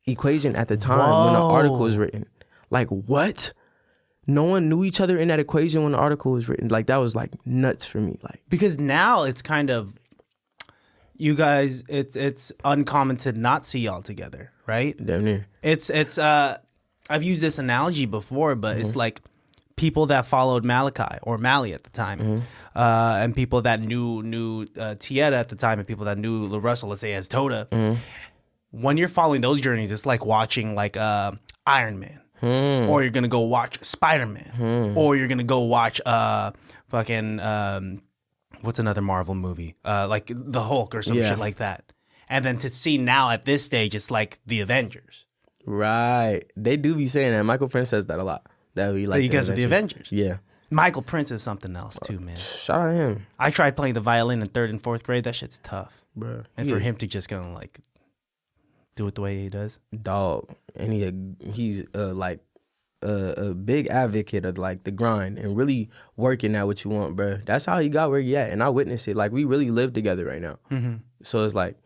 equation at the time when the article was written. Like what? No one knew each other in that equation when the article was written. Like that was like nuts for me. Like because now it's kind of you guys. It's uncommon to not see y'all together, right? Damn near. It's I've used this analogy before, but it's like people that followed Malachi or Mally at the time, and people that knew Tietta at the time, and people that knew LaRussell, let's say as Tota. When you're following those journeys, it's like watching like Iron Man, or you're gonna go watch Spider-Man, or you're gonna go watch fucking what's another Marvel movie, like the Hulk or some shit like that. And then to see now at this stage, it's like the Avengers. Right. They do be saying that. Michael Prince says that a lot. That we like you guys are the Avengers. Yeah. Michael Prince is something else too, man. Shout out him. I tried playing the violin in 3rd and 4th grade. That shit's tough. Bro. And for him to just kind of like do it the way he does. Dog. And he's like a big advocate of like the grind and really working at what you want, bro. That's how he got where he at. And I witnessed it. Like, we really live together right now. Mm-hmm. So it's like,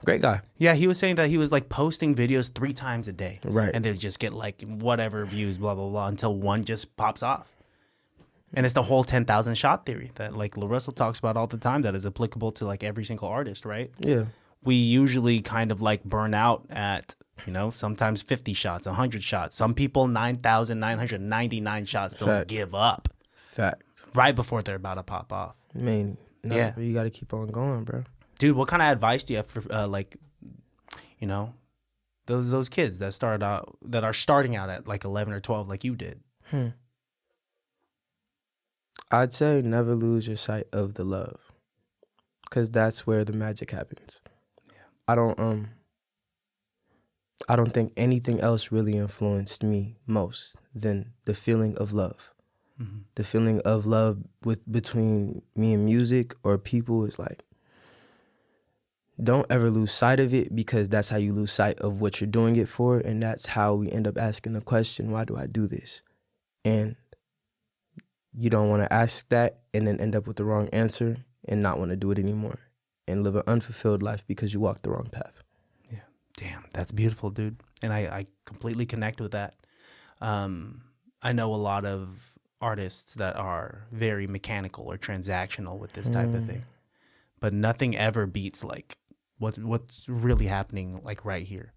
great guy. Yeah, he was saying that he was like posting videos 3 times a day. Right. And they'd just get like whatever views, blah, blah, blah, until one just pops off. And it's the whole 10,000 shot theory that like LaRussell talks about all the time that is applicable to like every single artist, right? Yeah. We usually kind of like burn out at, you know, sometimes 50 shots, 100 shots. Some people 9,999 shots don't give up. Fact. Right before they're about to pop off. Man, that's where you got to keep on going, bro. Dude, what kind of advice do you have for like, you know, those kids that are starting out at like 11 or 12 like you did? I'd say never lose your sight of the love, because that's where the magic happens. Yeah. I don't think anything else really influenced me most than the feeling of love. Mm-hmm. The feeling of love between me and music or people is like, don't ever lose sight of it, because that's how you lose sight of what you're doing it for. And that's how we end up asking the question, why do I do this? And you don't want to ask that and then end up with the wrong answer and not want to do it anymore and live an unfulfilled life because you walked the wrong path. Yeah. Damn, that's beautiful, dude. And I completely connect with that. I know a lot of artists that are very mechanical or transactional with this type of thing, but nothing ever beats like what's really happening like right here.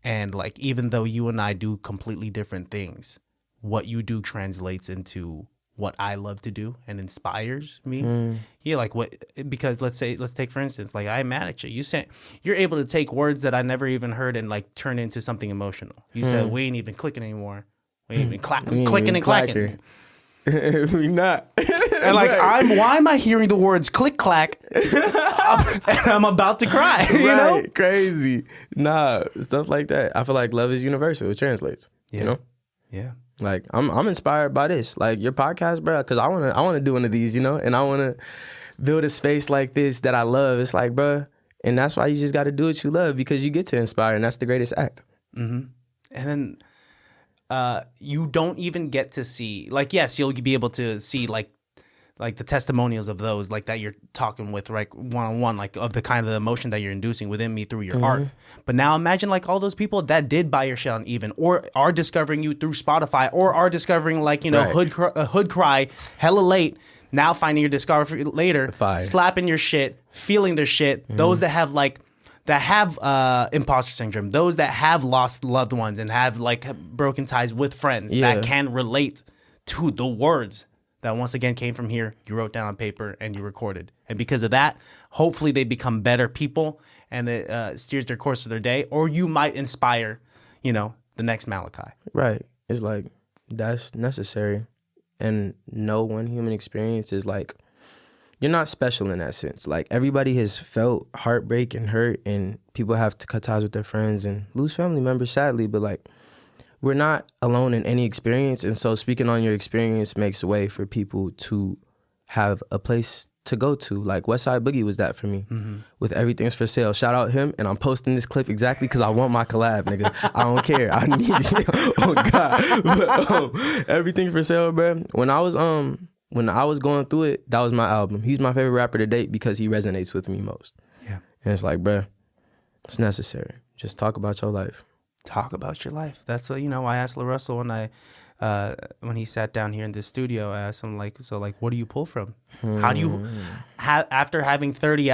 And like, even though you and I do completely different things, what you do translates into what I love to do and inspires me. Yeah, like because let's take for instance, like I'm mad at you. You said you're able to take words that I never even heard and like turn into something emotional. You said we ain't even clicking anymore. We ain't even clicking and clacking. We not. And like why am I hearing the words click clack and I'm about to cry? You know? Crazy. Nah, stuff like that. I feel like love is universal. It translates. Yeah. You know? Yeah. Like I'm inspired by this, like your podcast, bro, because I wanna do one of these, you know, and I wanna build a space like this that I love. It's like, bro, and that's why you just got to do what you love, because you get to inspire, and that's the greatest act. Mm-hmm. And then you don't even get to see, like, yes, you'll be able to see like the testimonials of those like that you're talking with, like one-on-one, like of the kind of the emotion that you're inducing within me through your art. But now imagine like all those people that did buy your shit on Even, or are discovering you through Spotify, or are discovering like, you know, Hood Cry hella late, now finding your discovery later, slapping your shit, feeling their shit. Those that have imposter syndrome, those that have lost loved ones and have like broken ties with friends that can relate to the words that once again came from here, you wrote down on paper and you recorded. And because of that, hopefully they become better people and it steers their course of their day. Or you might inspire, you know, the next Malachi. Right. It's like, that's necessary. And no one human experience is like, you're not special in that sense. Like, everybody has felt heartbreak and hurt, and people have to cut ties with their friends and lose family members, sadly. But like, we're not alone in any experience. And so speaking on your experience makes a way for people to have a place to go to. Like Westside Boogie was that for me with Everything's for Sale. Shout out him. And I'm posting this clip exactly because I want my collab, nigga. I don't care. I need it. Oh, God. But, Everything for Sale, bro. When I was going through it, that was my album. He's my favorite rapper to date because he resonates with me most. Yeah. And it's like, bro, it's necessary. Just talk about your life. Talk about your life. That's what, you know, I asked LaRussell when he sat down here in this studio, I asked him like, so like, what do you pull from? How do you, after having 30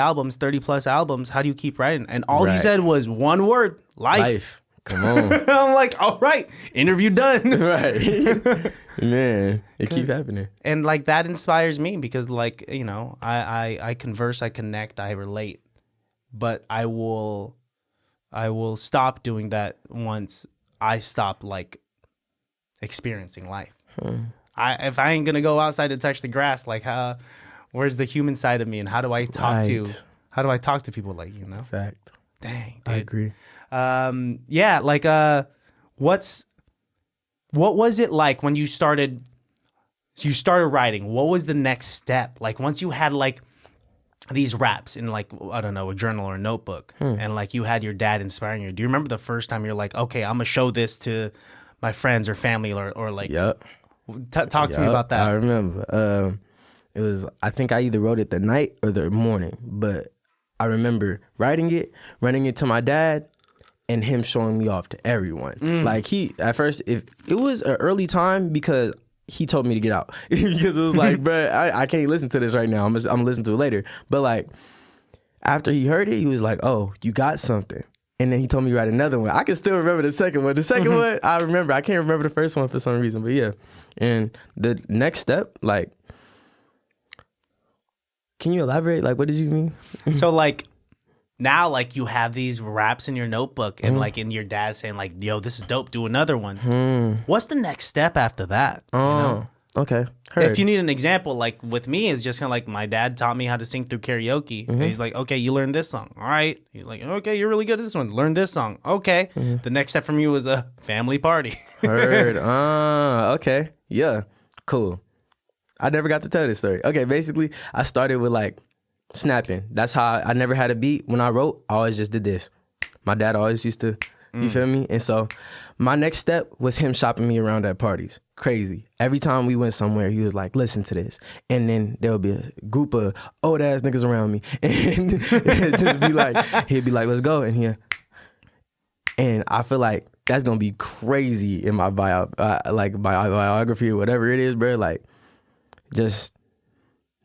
plus albums, how do you keep writing? And all he said was one word, life. Come on. I'm like, all right, interview done. Right. Man, it keeps happening. And like, that inspires me because like, you know, I converse, I connect, I relate, but I will stop doing that once I stop like experiencing life. If I ain't gonna go outside and touch the grass, like where's the human side of me, and how do I talk to people like, you know? Fact. Dang, dude. I agree. Yeah, like what was it like when you started writing? What was the next step? Like once you had like these raps in like, I don't know, a journal or a notebook, and like you had your dad inspiring you. Do you remember the first time you're like, okay, I'm gonna show this to my friends or family or like, Yep. Talk to me about that. I remember. It was, I think I either wrote it the night or the morning, but I remember writing it to my dad, and him showing me off to everyone. Like at first, if it was an early time because he told me to get out because it was like, bruh, I can't listen to this right now. I'm gonna listen to it later. But like after he heard it, he was like, oh, you got something. And then he told me to write another one. I can still remember the second one. The second one, I remember. I can't remember the first one for some reason, but yeah. And the next step, like, can you elaborate? Like, what did you mean? So like now, like you have these raps in your notebook, and like in your dad saying like, "Yo, this is dope. Do another one." What's the next step after that? You know? Okay. Heard. If you need an example, like with me, it's just kind of like my dad taught me how to sing through karaoke. And he's like, okay, you learned this song. All right. He's like, okay, you're really good at this one. Learn this song. Okay. The next step from you was a family party. Heard. Okay. Yeah. Cool. I never got to tell this story. Okay, basically, I started with like snapping. That's how I never had a beat. When I wrote, I always just did this. My dad always used to, you feel me? And so my next step was him shopping me around at parties. Crazy. Every time we went somewhere, he was like, listen to this. And then there would be a group of old ass niggas around me. And just be like, he'd be like, let's go in here. And I feel like that's going to be crazy in my biography or whatever it is, bro. Like, just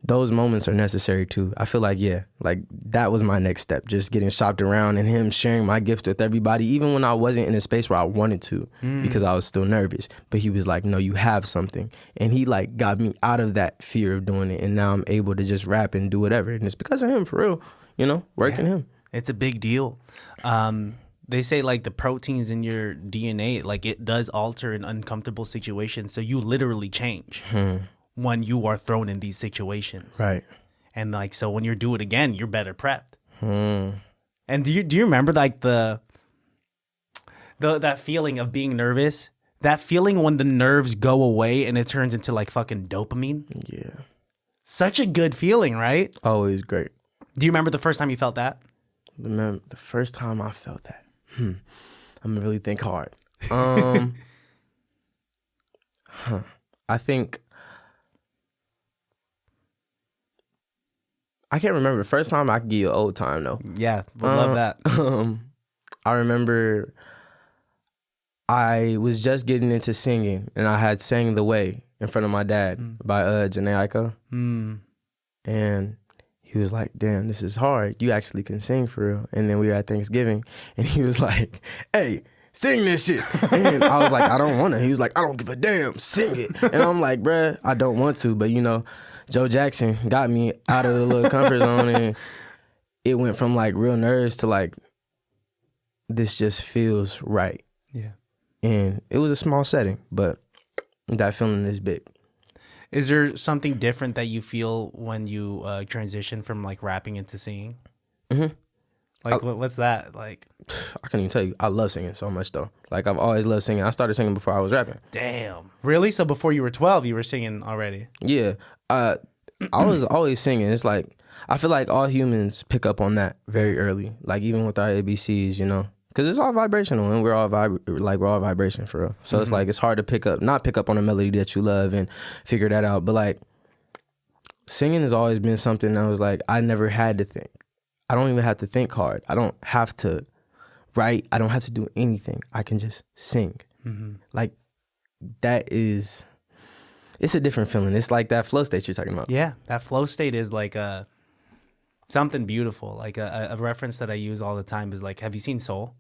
those moments are necessary too. I feel like, yeah, like that was my next step, just getting shopped around and him sharing my gift with everybody, even when I wasn't in a space where I wanted to because I was still nervous. But he was like, no, you have something. And he like got me out of that fear of doing it. And now I'm able to just rap and do whatever. And it's because of him, for real, you know, working him. It's a big deal. They say like the proteins in your DNA, like it does alter in uncomfortable situations. So you literally change when you are thrown in these situations. Right. And like, so when you do it again, you're better prepped. And do you remember like that feeling of being nervous? That feeling when the nerves go away and it turns into like fucking dopamine? Yeah. Such a good feeling, right? Always great. Do you remember the first time you felt that? The first time I felt that. I'm gonna really think hard. I think I can't remember the first time. I could give you an old time though. Yeah, would love that. I remember I was just getting into singing, and I had sang "The Way" in front of my dad by Janae Aiko, and he was like, "Damn, this is hard. You actually can sing for real." And then we were at Thanksgiving, and he was like, "Hey, sing this shit." And I was like, "I don't want to." He was like, "I don't give a damn. Sing it." And I'm like, "Bruh, I don't want to." But you know, Joe Jackson got me out of the little comfort zone, and it went from like real nerves to like, this just feels right. Yeah. And it was a small setting, but that feeling is big. Is there something different that you feel when you transition from like rapping into singing? Like what's that like? I can't even tell you. I love singing so much though. Like I've always loved singing. I started singing before I was rapping. Damn. Really? So before you were 12, you were singing already? Yeah. I was always singing. It's like, I feel like all humans pick up on that very early. Like even with our ABCs, you know, because it's all vibrational and we're all vibration for real. So it's like, it's hard to not pick up on a melody that you love and figure that out. But like singing has always been something that was like, I never had to think. I don't even have to think hard. I don't have to write. I don't have to do anything. I can just sing. Like that is, it's a different feeling. It's like that flow state you're talking about. Yeah, that flow state is like something beautiful. Like a reference that I use all the time is like, have you seen Soul?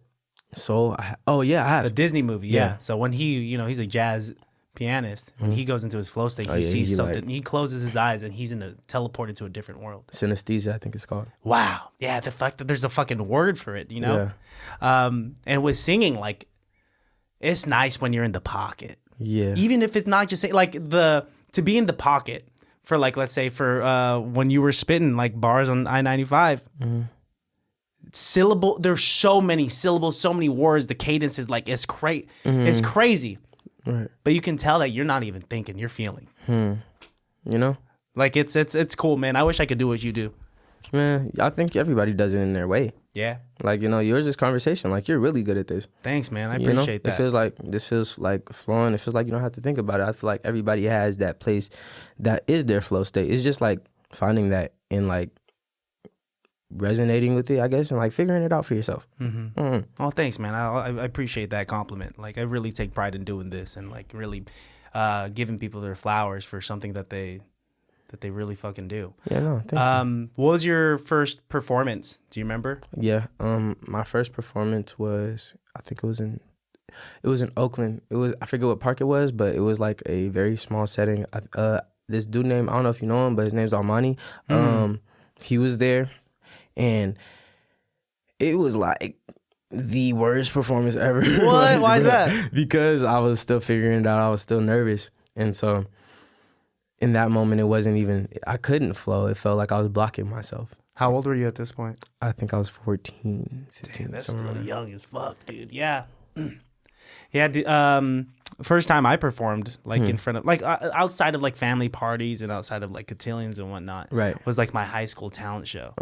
Soul? Oh yeah, I have. The Disney movie, yeah. So when he, you know, he's a jazz pianist. When he goes into his flow state, he sees something. Like, he closes his eyes and he's teleported to a different world. Synesthesia, I think it's called. Wow. Yeah, the fact that there's a fucking word for it, you know? Yeah. And with singing, like, it's nice when you're in the pocket. Yeah. Even if it's not just like to be in the pocket for like, let's say for when you were spitting like bars on I-95, syllable. There's so many syllables, so many words. The cadence is like it's It's crazy. Right. But you can tell that you're not even thinking, you're feeling. You know? Like it's cool, man. I wish I could do what you do. Man, I think everybody does it in their way. Yeah. Like, you know, yours is conversation. Like, you're really good at this. Thanks, man. I appreciate that. It feels like, this feels like flowing. It feels like you don't have to think about it. I feel like everybody has that place that is their flow state. It's just like finding that and like resonating with it, I guess, and like figuring it out for yourself. Oh, thanks, man. I appreciate that compliment. Like, I really take pride in doing this and like really giving people their flowers for something that they really fucking do. Yeah, no, thank you. What was your first performance? Do you remember? Yeah, my first performance was, I think it was in Oakland. It was, I forget what park it was, but it was like a very small setting. This dude named, I don't know if you know him, but his name's Armani. He was there, and it was like the worst performance ever. What? Why is that? Because I was still figuring it out. I was still nervous, and so in that moment, it wasn't even, I couldn't flow. It felt like I was blocking myself. How old were you at this point? I think I was 14, 15. Damn, that's still young as fuck, dude. Yeah. Yeah, first time I performed, like in front of, like outside of like family parties and outside of like cotillions and whatnot, right, was like my high school talent show.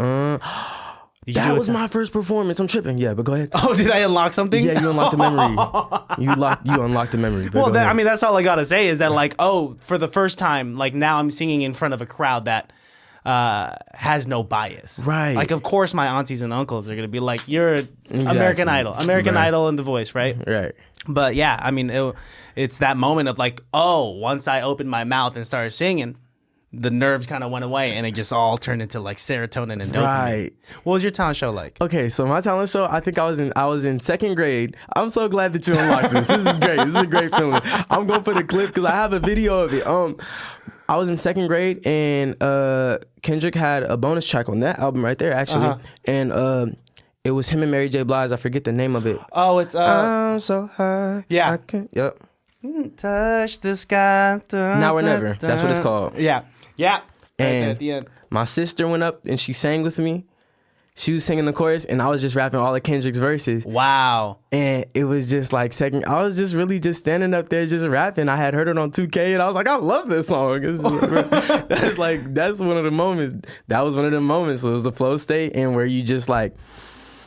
That was my first performance. I'm tripping. Yeah, but go ahead. Oh, did I unlock something? Yeah, you unlocked the memory. You unlocked the memory. Well, I mean, that's all I gotta say is that like, oh, for the first time, like now I'm singing in front of a crowd that has no bias. Right. Like, of course, my aunties and uncles are gonna be like, "You're American Idol, Idol, and The Voice," right? Right. But yeah, I mean, it's that moment of like, oh, once I opened my mouth and started singing, the nerves kind of went away and it just all turned into like serotonin and dopamine. Right. What was your talent show like? Okay, so my talent show, I think I was in second grade. I'm so glad that you unlocked this. This is great. This is a great feeling. I'm gonna put a clip because I have a video of it. I was in second grade and Kendrick had a bonus track on that album right there, actually, and it was him and Mary J. Blige. I forget the name of it. Oh, it's I'm so high. Yeah. I can't, yep. Touch the sky. Now or never. That's what it's called. Yeah. Yeah. And right there at the end. My sister went up and she sang with me. She was singing the chorus and I was just rapping all of Kendrick's verses. Wow. And it was just like I was just really just standing up there just rapping. I had heard it on 2K and I was like, I love this song. That's one of the moments. That was one of the moments. It was the flow state and where you just like,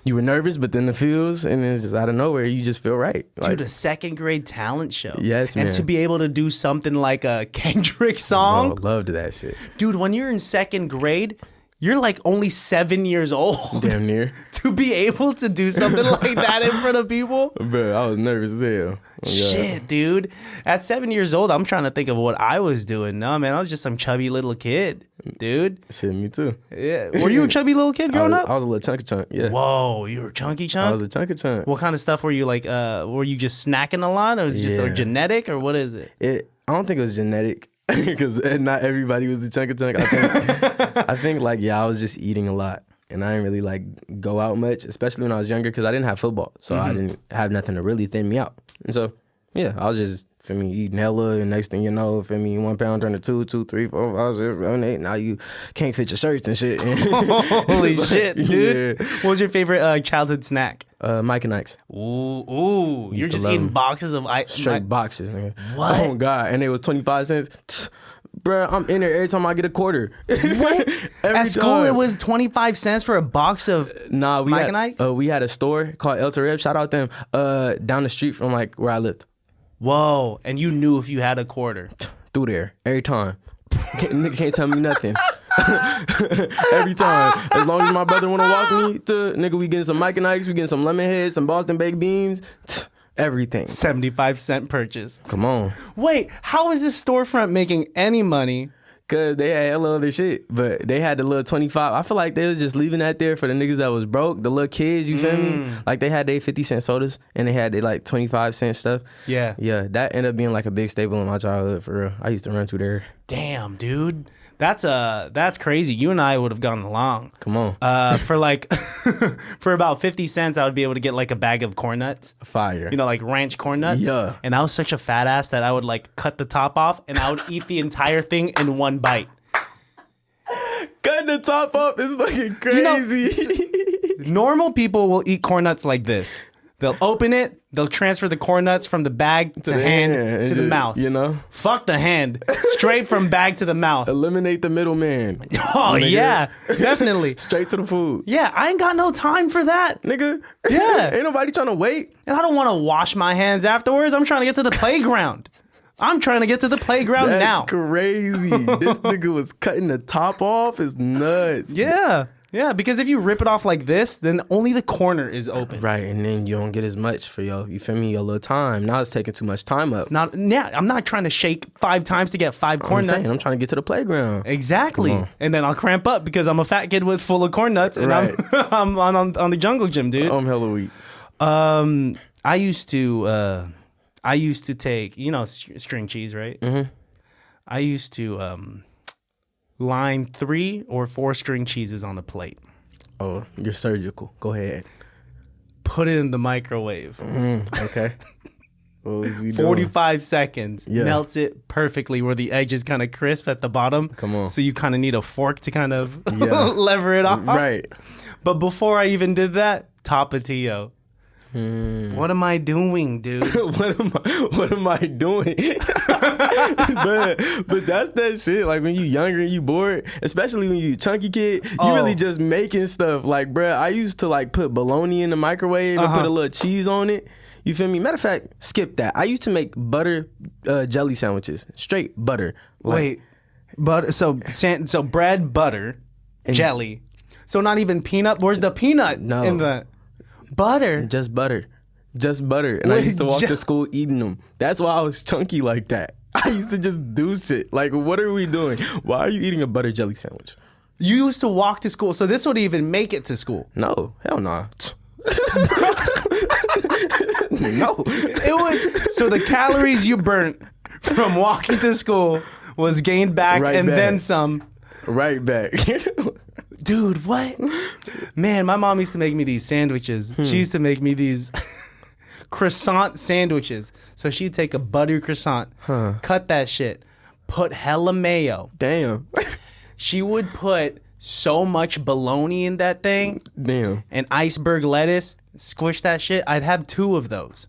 you were nervous, but then the feels, and it's just out of nowhere, you just feel right. Dude, a second grade talent show. Yes, man. And to be able to do something like a Kendrick song. Bro, loved that shit. Dude, when you're in second grade, you're like only 7 years old. Damn near. To be able to do something like that in front of people. Bro, I was nervous as hell. Oh, shit, dude. At 7 years old, I'm trying to think of what I was doing. No, man, I was just some chubby little kid, dude. Shit, me too. Yeah. Were you a chubby little kid growing up? I was a little chunky chunk, yeah. Whoa, you were a chunky chunk? I was a chunky chunk. What kind of stuff were you like, were you just snacking a lot? Or was it just or genetic, or what is it? I don't think it was genetic. Because not everybody was a chunky chunk. I think like, yeah, I was just eating a lot. And I didn't really like go out much, especially when I was younger, because I didn't have football. So I didn't have nothing to really thin me out. And so, yeah, I was just, eating hella, and next thing you know, 1 pound turned to 2, 3, 4, 5, 6, 7, 8. Now you can't fit your shirts and shit. Holy shit, dude. Yeah. What was your favorite childhood snack? Mike and Ike's. Ooh. You're just eating boxes of Ike. Straight boxes, nigga. What? Oh, God. And it was 25 cents. Bruh, I'm in there every time I get a quarter. What? At school, it was 25 cents for a box of Mike and Ike's? We had a store called El Tareb, shout out them, down the street from like where I lived. Whoa, and you knew if you had a quarter. Through there, every time. Nigga can't tell me nothing. Every time. As long as my brother want to walk me to, nigga, we getting some Mike and Ike's, we getting some lemon heads, some Boston baked beans. Everything. 75-cent purchase. Come on. Wait, how is this storefront making any money? Cause they had hella other shit, but they had the little 25. I feel like they was just leaving that there for the niggas that was broke, the little kids, you feel me? Like they had their 50-cent sodas and they had their like 25-cent stuff. Yeah. Yeah, that ended up being like a big staple in my childhood, for real. I used to run through there. Damn, dude. That's crazy. You and I would have gone along. Come on. For like, for about 50 cents, I would be able to get like a bag of corn nuts. Fire. You know, like ranch corn nuts. Yeah. And I was such a fat ass that I would like cut the top off and I would eat the entire thing in one bite. Cutting the top off is fucking crazy. Normal people will eat corn nuts like this. They'll open it. They'll transfer the corn nuts from the bag to hand to the mouth. You know? Fuck the hand. Straight from bag to the mouth. Eliminate the middleman. Oh, nigga. Yeah. Definitely. Straight to the food. Yeah, I ain't got no time for that. Nigga. Yeah. Ain't nobody trying to wait. And I don't want to wash my hands afterwards. I'm trying to get to the playground. I'm trying to get to the playground now. That's crazy. This nigga was cutting the top off. It's nuts. Yeah. Yeah, because if you rip it off like this, then only the corner is open. Right, and then you don't get as much for your little time. Now it's taking too much time up. It's not. Yeah, I'm not trying to shake 5 times to get 5 corn nuts. I'm trying to get to the playground. Exactly, and then I'll cramp up because I'm a fat kid with full of corn nuts, and right. I'm on the jungle gym, dude. I'm hella weak. I used to take string cheese, right? Mm-hmm. I used to line 3 or 4 string cheeses on a plate. Oh, you're surgical. Go ahead. Put it in the microwave. Okay. What was we 45 doing? seconds. Yeah. Melts it perfectly where the edge is kind of crisp at the bottom. Come on. So you kind of need a fork to kind of lever it off. Right. But before I even did that, Tapatio. What am I doing, dude? what am I doing? but that's that shit. Like when you younger and you bored, especially when you a chunky kid, you really just making stuff. Like, bruh, I used to like put bologna in the microwave and put a little cheese on it. You feel me? Matter of fact, skip that. I used to make butter jelly sandwiches. Straight butter. Wait, butter. So bread, butter, and jelly. So not even peanut. Where's the peanut in the butter? Just butter. Just butter. And I used to walk to school eating them. That's why I was chunky like that. I used to just do shit. Like, what are we doing? Why are you eating a butter jelly sandwich? You used to walk to school. So this would even make it to school. No. Hell nah. No. It was so the calories you burnt from walking to school was gained back then some. Right back. Dude, what? Man, my mom used to make me these sandwiches. She used to make me these croissant sandwiches. So she'd take a butter croissant, cut that shit, put hella mayo. Damn. She would put so much bologna in that thing. Damn. And iceberg lettuce. Squish that shit. I'd have 2 of those.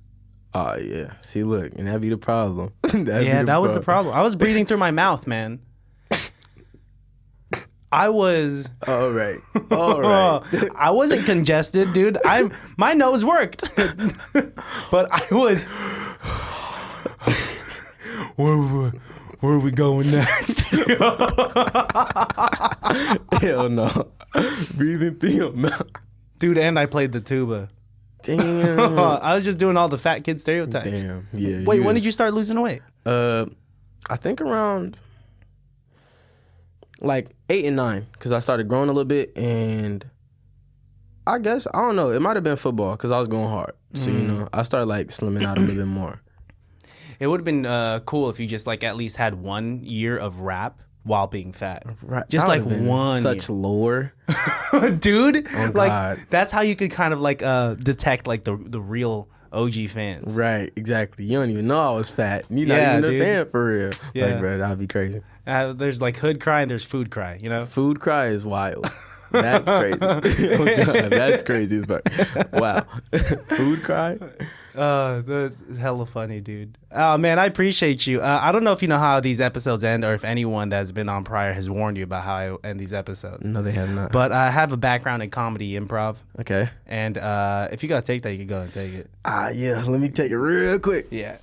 Oh, yeah. See, look, and that'd be the problem. That was the problem. I was breathing through my mouth, man. I was... All right. I wasn't congested, dude. My nose worked. But I was... Where are we going next? Hell no. Breathing through your mouth. Dude, and I played the tuba. Damn. I was just doing all the fat kid stereotypes. Damn. Yeah. Wait, when did you start losing weight? I think around like 8 and 9, because I started growing a little bit, and I guess, I don't know, it might have been football because I was going hard. So, I started like slimming out a little bit more. It would have been cool if you just like at least had 1 year of rap while being fat. Right. Just like one. Such lore. Dude, oh, like God. That's how you could kind of like detect like the real OG fans. Right, exactly. You don't even know I was fat. You're not even a fan for real. Yeah. Like, bro, that'd be crazy. There's like hood cry and there's food cry, you know? Food cry is wild. That's crazy. Oh, God, that's crazy as fuck. Wow. Food cry? That's hella funny, dude. Oh, man, I appreciate you. I don't know if you know how these episodes end or if anyone that's been on prior has warned you about how I end these episodes. No, they have not. But I have a background in comedy improv. Okay. And if you got to take that, you can go and take it. Yeah. Let me take it real quick. Yeah.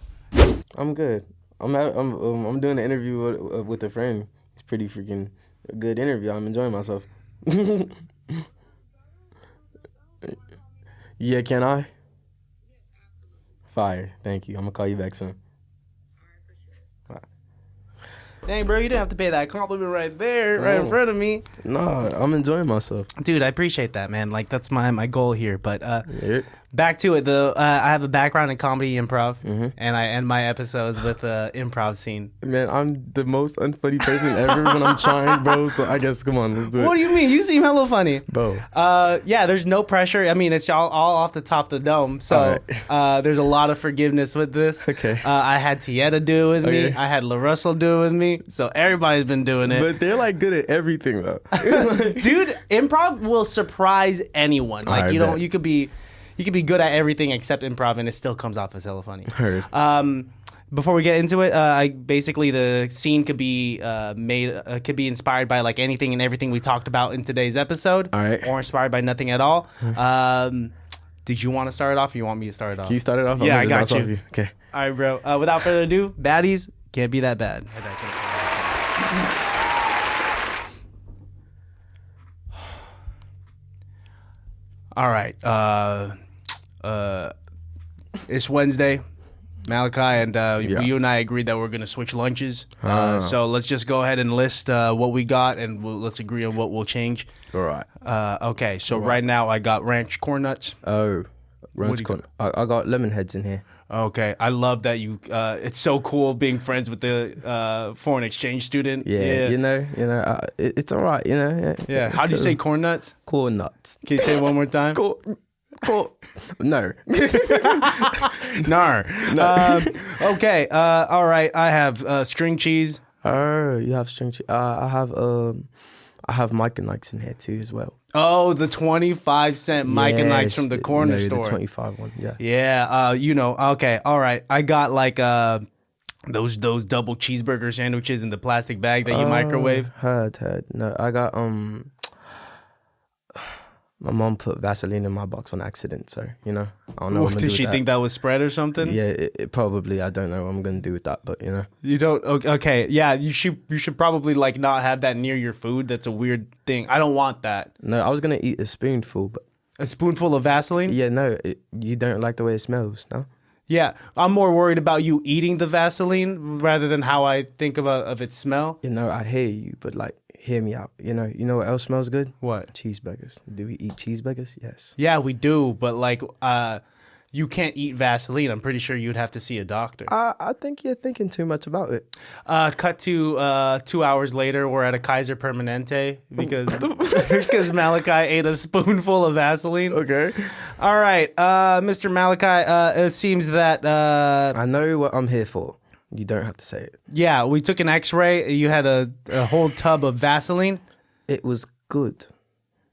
I'm good. I'm doing an interview with a friend. It's pretty freaking a good interview. I'm enjoying myself. Yeah, can I? Fire. Thank you. I'm gonna call you back soon. Dang, bro, you didn't have to pay that compliment right there, right in front of me. No, I'm enjoying myself. Dude, I appreciate that, man. Like, that's my goal here. But Back to it though. I have a background in comedy improv, and I end my episodes with an improv scene. Man, I'm the most unfunny person ever when I'm trying, bro. So I guess, come on, let's do it. What do you mean? You seem hella funny, Bro. Yeah, there's no pressure. I mean, it's all off the top of the dome. So there's a lot of forgiveness with this. Okay. I had Tietta do it with me. Okay. I had LaRussell do it with me. So everybody's been doing it. But they're like good at everything though. Dude, improv will surprise anyone. Like you could be good at everything except improv, and it still comes off as hella funny. Heard. Before we get into it, basically the scene could be could be inspired by like anything and everything we talked about in today's episode. All right. Or inspired by nothing at all. Did you want to start it off, or you want me to start it off? Can you start it off? Yeah, I got you. Okay. All right, bro. Without further ado, baddies can't be that bad. All right. It's Wednesday. Malachi and you and I agreed that we're going to switch lunches. So let's just go ahead and list what we got, and let's agree on what we'll change. All right. Okay, so right now I got ranch corn nuts. Oh, ranch corn. I got lemon heads in here. Okay, I love that you. It's so cool being friends with the foreign exchange student. Yeah. You know, it's all right. You know. Yeah. How do you say corn nuts? Corn nuts. Can you say it one more time? No. Nar. Okay. All right. I have string cheese. Oh, you have string cheese. I have Mike and Ike's in here too as well. Oh, the 25-cent Mike and Ike's from the corner store. The 25 one. Yeah. Yeah. Okay. All right. I got like those double cheeseburger sandwiches in the plastic bag that you microwave. Heard. No, I got my mom put Vaseline in my box on accident, so I don't know. What did she think that was spread or something? Yeah, it probably. I don't know what I'm gonna do with that, but you don't. Okay, yeah, you should probably like not have that near your food. That's a weird thing. I don't want that. No, I was gonna eat a spoonful, but a spoonful of Vaseline. Yeah, no, you don't like the way it smells, no? Yeah, I'm more worried about you eating the Vaseline rather than how I think of its smell. I hear you, but like, hear me out. You know what else smells good? What? Cheeseburgers. Do we eat cheeseburgers? Yes. Yeah, we do, but like, you can't eat Vaseline. I'm pretty sure you'd have to see a doctor. I think you're thinking too much about it. Cut to 2 hours later, we're at a Kaiser Permanente because Malachi ate a spoonful of Vaseline. Okay. All right, Mr. Malachi, it seems that... I know what I'm here for. You don't have to say it. Yeah, we took an x-ray. You had a whole tub of Vaseline. It was good.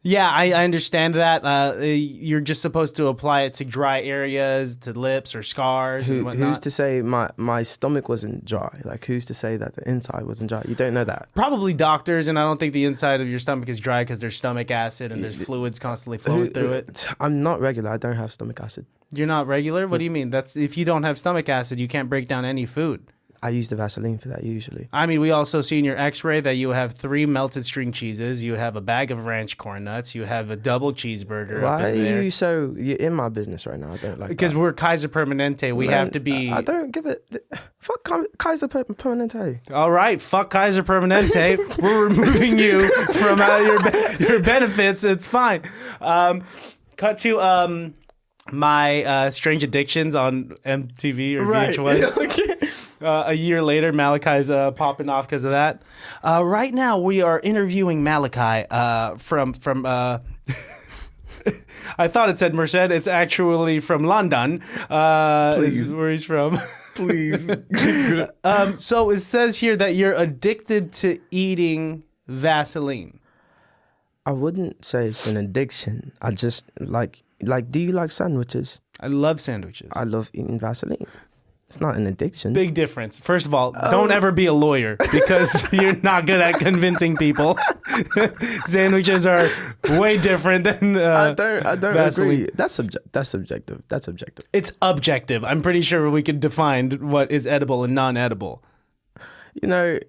Yeah, I understand that. You're just supposed to apply it to dry areas, to lips or scars and whatnot. Who's to say my stomach wasn't dry? Like, who's to say that the inside wasn't dry? You don't know that. Probably doctors, and I don't think the inside of your stomach is dry because there's stomach acid and there's fluids constantly flowing through it. I'm not regular. I don't have stomach acid. You're not regular? What do you mean? That's if you don't have stomach acid, you can't break down any food. I use the Vaseline for that usually. I mean, we also see in your x-ray that you have 3 melted string cheeses, you have a bag of ranch corn nuts, you have a double cheeseburger. Why up in there. You're in my business right now? I don't like because that. we're Kaiser Permanente. We have to be... I don't give it... Fuck Kaiser Permanente. All right, fuck Kaiser Permanente. We're removing you from your benefits. It's fine. Cut to my Strange Addictions on MTV or VH1. Okay. A year later, Malachi's popping off because of that. Right now, we are interviewing Malachi from I thought it said Merced. It's actually from London. Please. Is where he's from. Please. So it says here that you're addicted to eating Vaseline. I wouldn't say it's an addiction. I just like, do you like sandwiches? I love sandwiches. I love eating Vaseline. It's not an addiction. Big difference. First of all, don't ever be a lawyer because you're not good at convincing people. Sandwiches are way different than I don't Vaseline. agree. That's subjective. It's objective. I'm pretty sure we could define what is edible and non-edible. I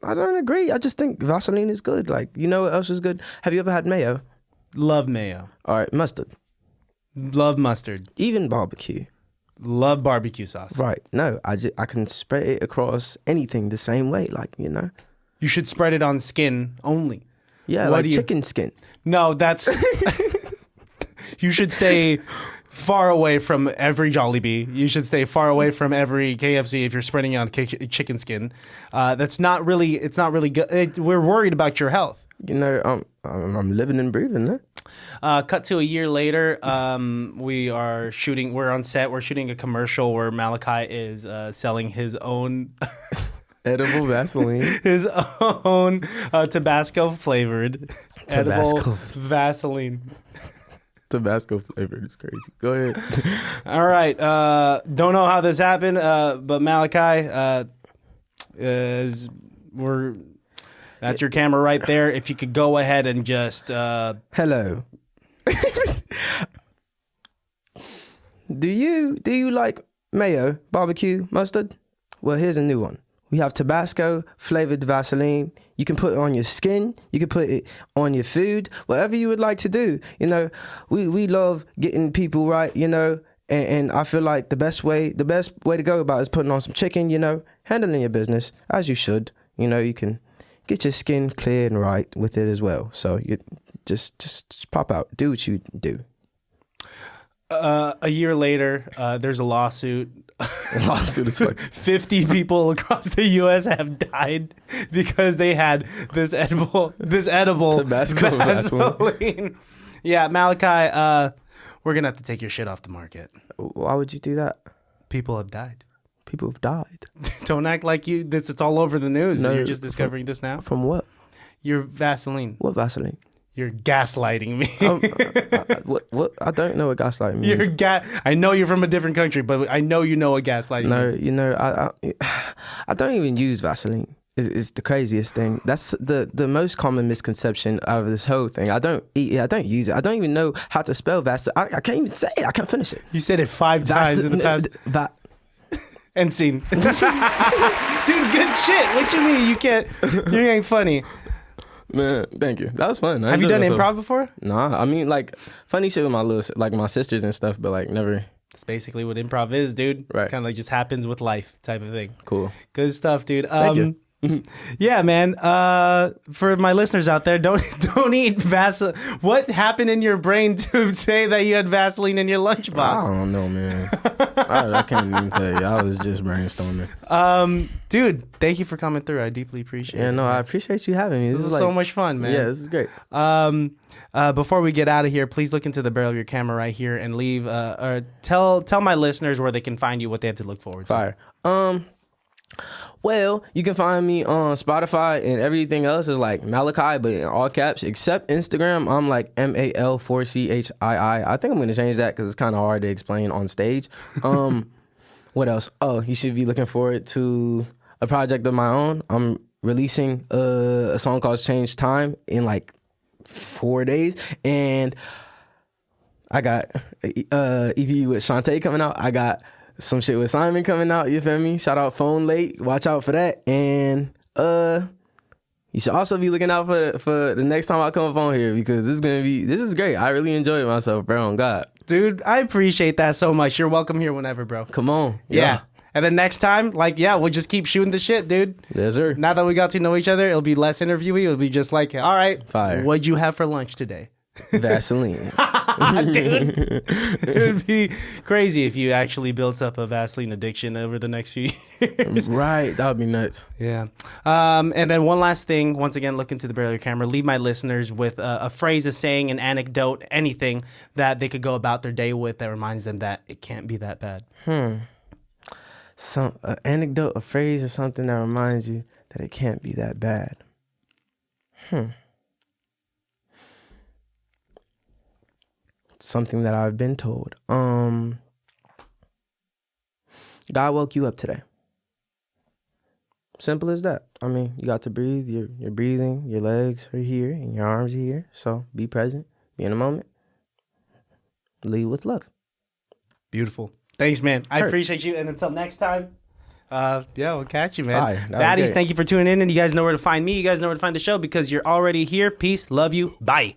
don't agree. I just think Vaseline is good. Like, you know what else is good? Have you ever had mayo? Love mayo. All right, mustard. Love mustard. Even barbecue. Love barbecue sauce. Right. No, I can spread it across anything the same way. Like, You should spread it on skin only. Yeah, like chicken skin. No, that's... You should stay far away from every Jollibee. You should stay far away from every KFC if you're spreading it on chicken skin. It's not really good. We're worried about your health. You know, I'm living and breathing, huh? Cut to a year later, we're on set, we're shooting a commercial where Malachi is selling his own edible Vaseline. His own Tabasco flavored edible Vaseline. Tabasco flavored is crazy. Go ahead. All right. Don't know how this happened, but Malachi, that's your camera right there. If you could go ahead and just hello. Do you like mayo, barbecue, mustard? Well, here's a new one. We have Tabasco flavored Vaseline. You can put it on your skin. You can put it on your food. Whatever you would like to do. You know, we love getting people right. You know, and I feel like the best way to go about it is putting on some chicken. You know, handling your business as you should. You know, you can get your skin clear and right with it as well. So you just pop out. Do what you do. A year later, there's a lawsuit. Lawsuit is fucking 50 people across the U.S. have died because they had this edible Tabasco Vaseline. Yeah, Malachi, we're gonna have to take your shit off the market. Why would you do that? People have died. People have died. Don't act like it's all over the news. No, and you're just discovering this now. From what? Your Vaseline. What Vaseline? You're gaslighting me. What? I don't know what gaslighting means. I know you're from a different country, but I know you know what gaslighting means. No, you know, I don't even use Vaseline. It's the craziest thing. That's the most common misconception out of this whole thing. I don't use it. I don't even know how to spell Vaseline. I can't even say it. I can't finish it. You said it 5 times in the past. End scene. Dude, good shit. What you mean? You ain't funny. Man, thank you. That was fun. Have you done improv before? Nah, I mean, like, funny shit with my sisters and stuff, but like never. That's basically what improv is, dude. Right. It's kind of like just happens with life type of thing. Cool. Good stuff, dude. Thank you. Yeah, man. For my listeners out there, don't eat Vaseline. What happened in your brain to say that you had Vaseline in your lunchbox? I don't know, man. I can't even tell you. I was just brainstorming. Dude, thank you for coming through. I deeply appreciate it. Yeah, no, I appreciate you having me. This is so much fun, man. Yeah, this is great. Before we get out of here, please look into the barrel of your camera right here and leave. Or tell my listeners where they can find you, what they have to look forward to. Fire. Well, you can find me on Spotify and everything else is like Malachi, but in all caps, except Instagram. I'm like MAL4CHII. I think I'm going to change that because it's kind of hard to explain on stage. What else? Oh, you should be looking forward to a project of my own. I'm releasing a song called Change Time in like 4 days. And I got EP with Shantae coming out. I got some shit with Simon coming out, you feel me? Shout out Phone Late. Watch out for that. And you should also be looking out for the next time I come up on here because this is great. I really enjoyed myself, bro. On God. Dude, I appreciate that so much. You're welcome here whenever, bro. Come on. Yeah. And then next time, we'll just keep shooting the shit, dude. Yes, sir. Now that we got to know each other, it'll be less interviewee. It'll be just like, all right, fire. What'd you have for lunch today? Vaseline. Dude, it would be crazy if you actually built up a Vaseline addiction over the next few years. Right, that would be nuts. Yeah. And then one last thing, once again, look into the barrel of your camera. Leave my listeners with a phrase, a saying, an anecdote, anything that they could go about their day with that reminds them that it can't be that bad. Some anecdote, a phrase, or something that reminds you that it can't be that bad. Something that I've been told. God woke you up today. Simple as that. I mean, you got to breathe. You're breathing. Your legs are here and your arms are here. So be present. Be in the moment. Lead with love. Beautiful. Thanks, man. I appreciate you. And until next time, we'll catch you, man. Baddies, thank you for tuning in. And you guys know where to find me. You guys know where to find the show because you're already here. Peace. Love you. Bye.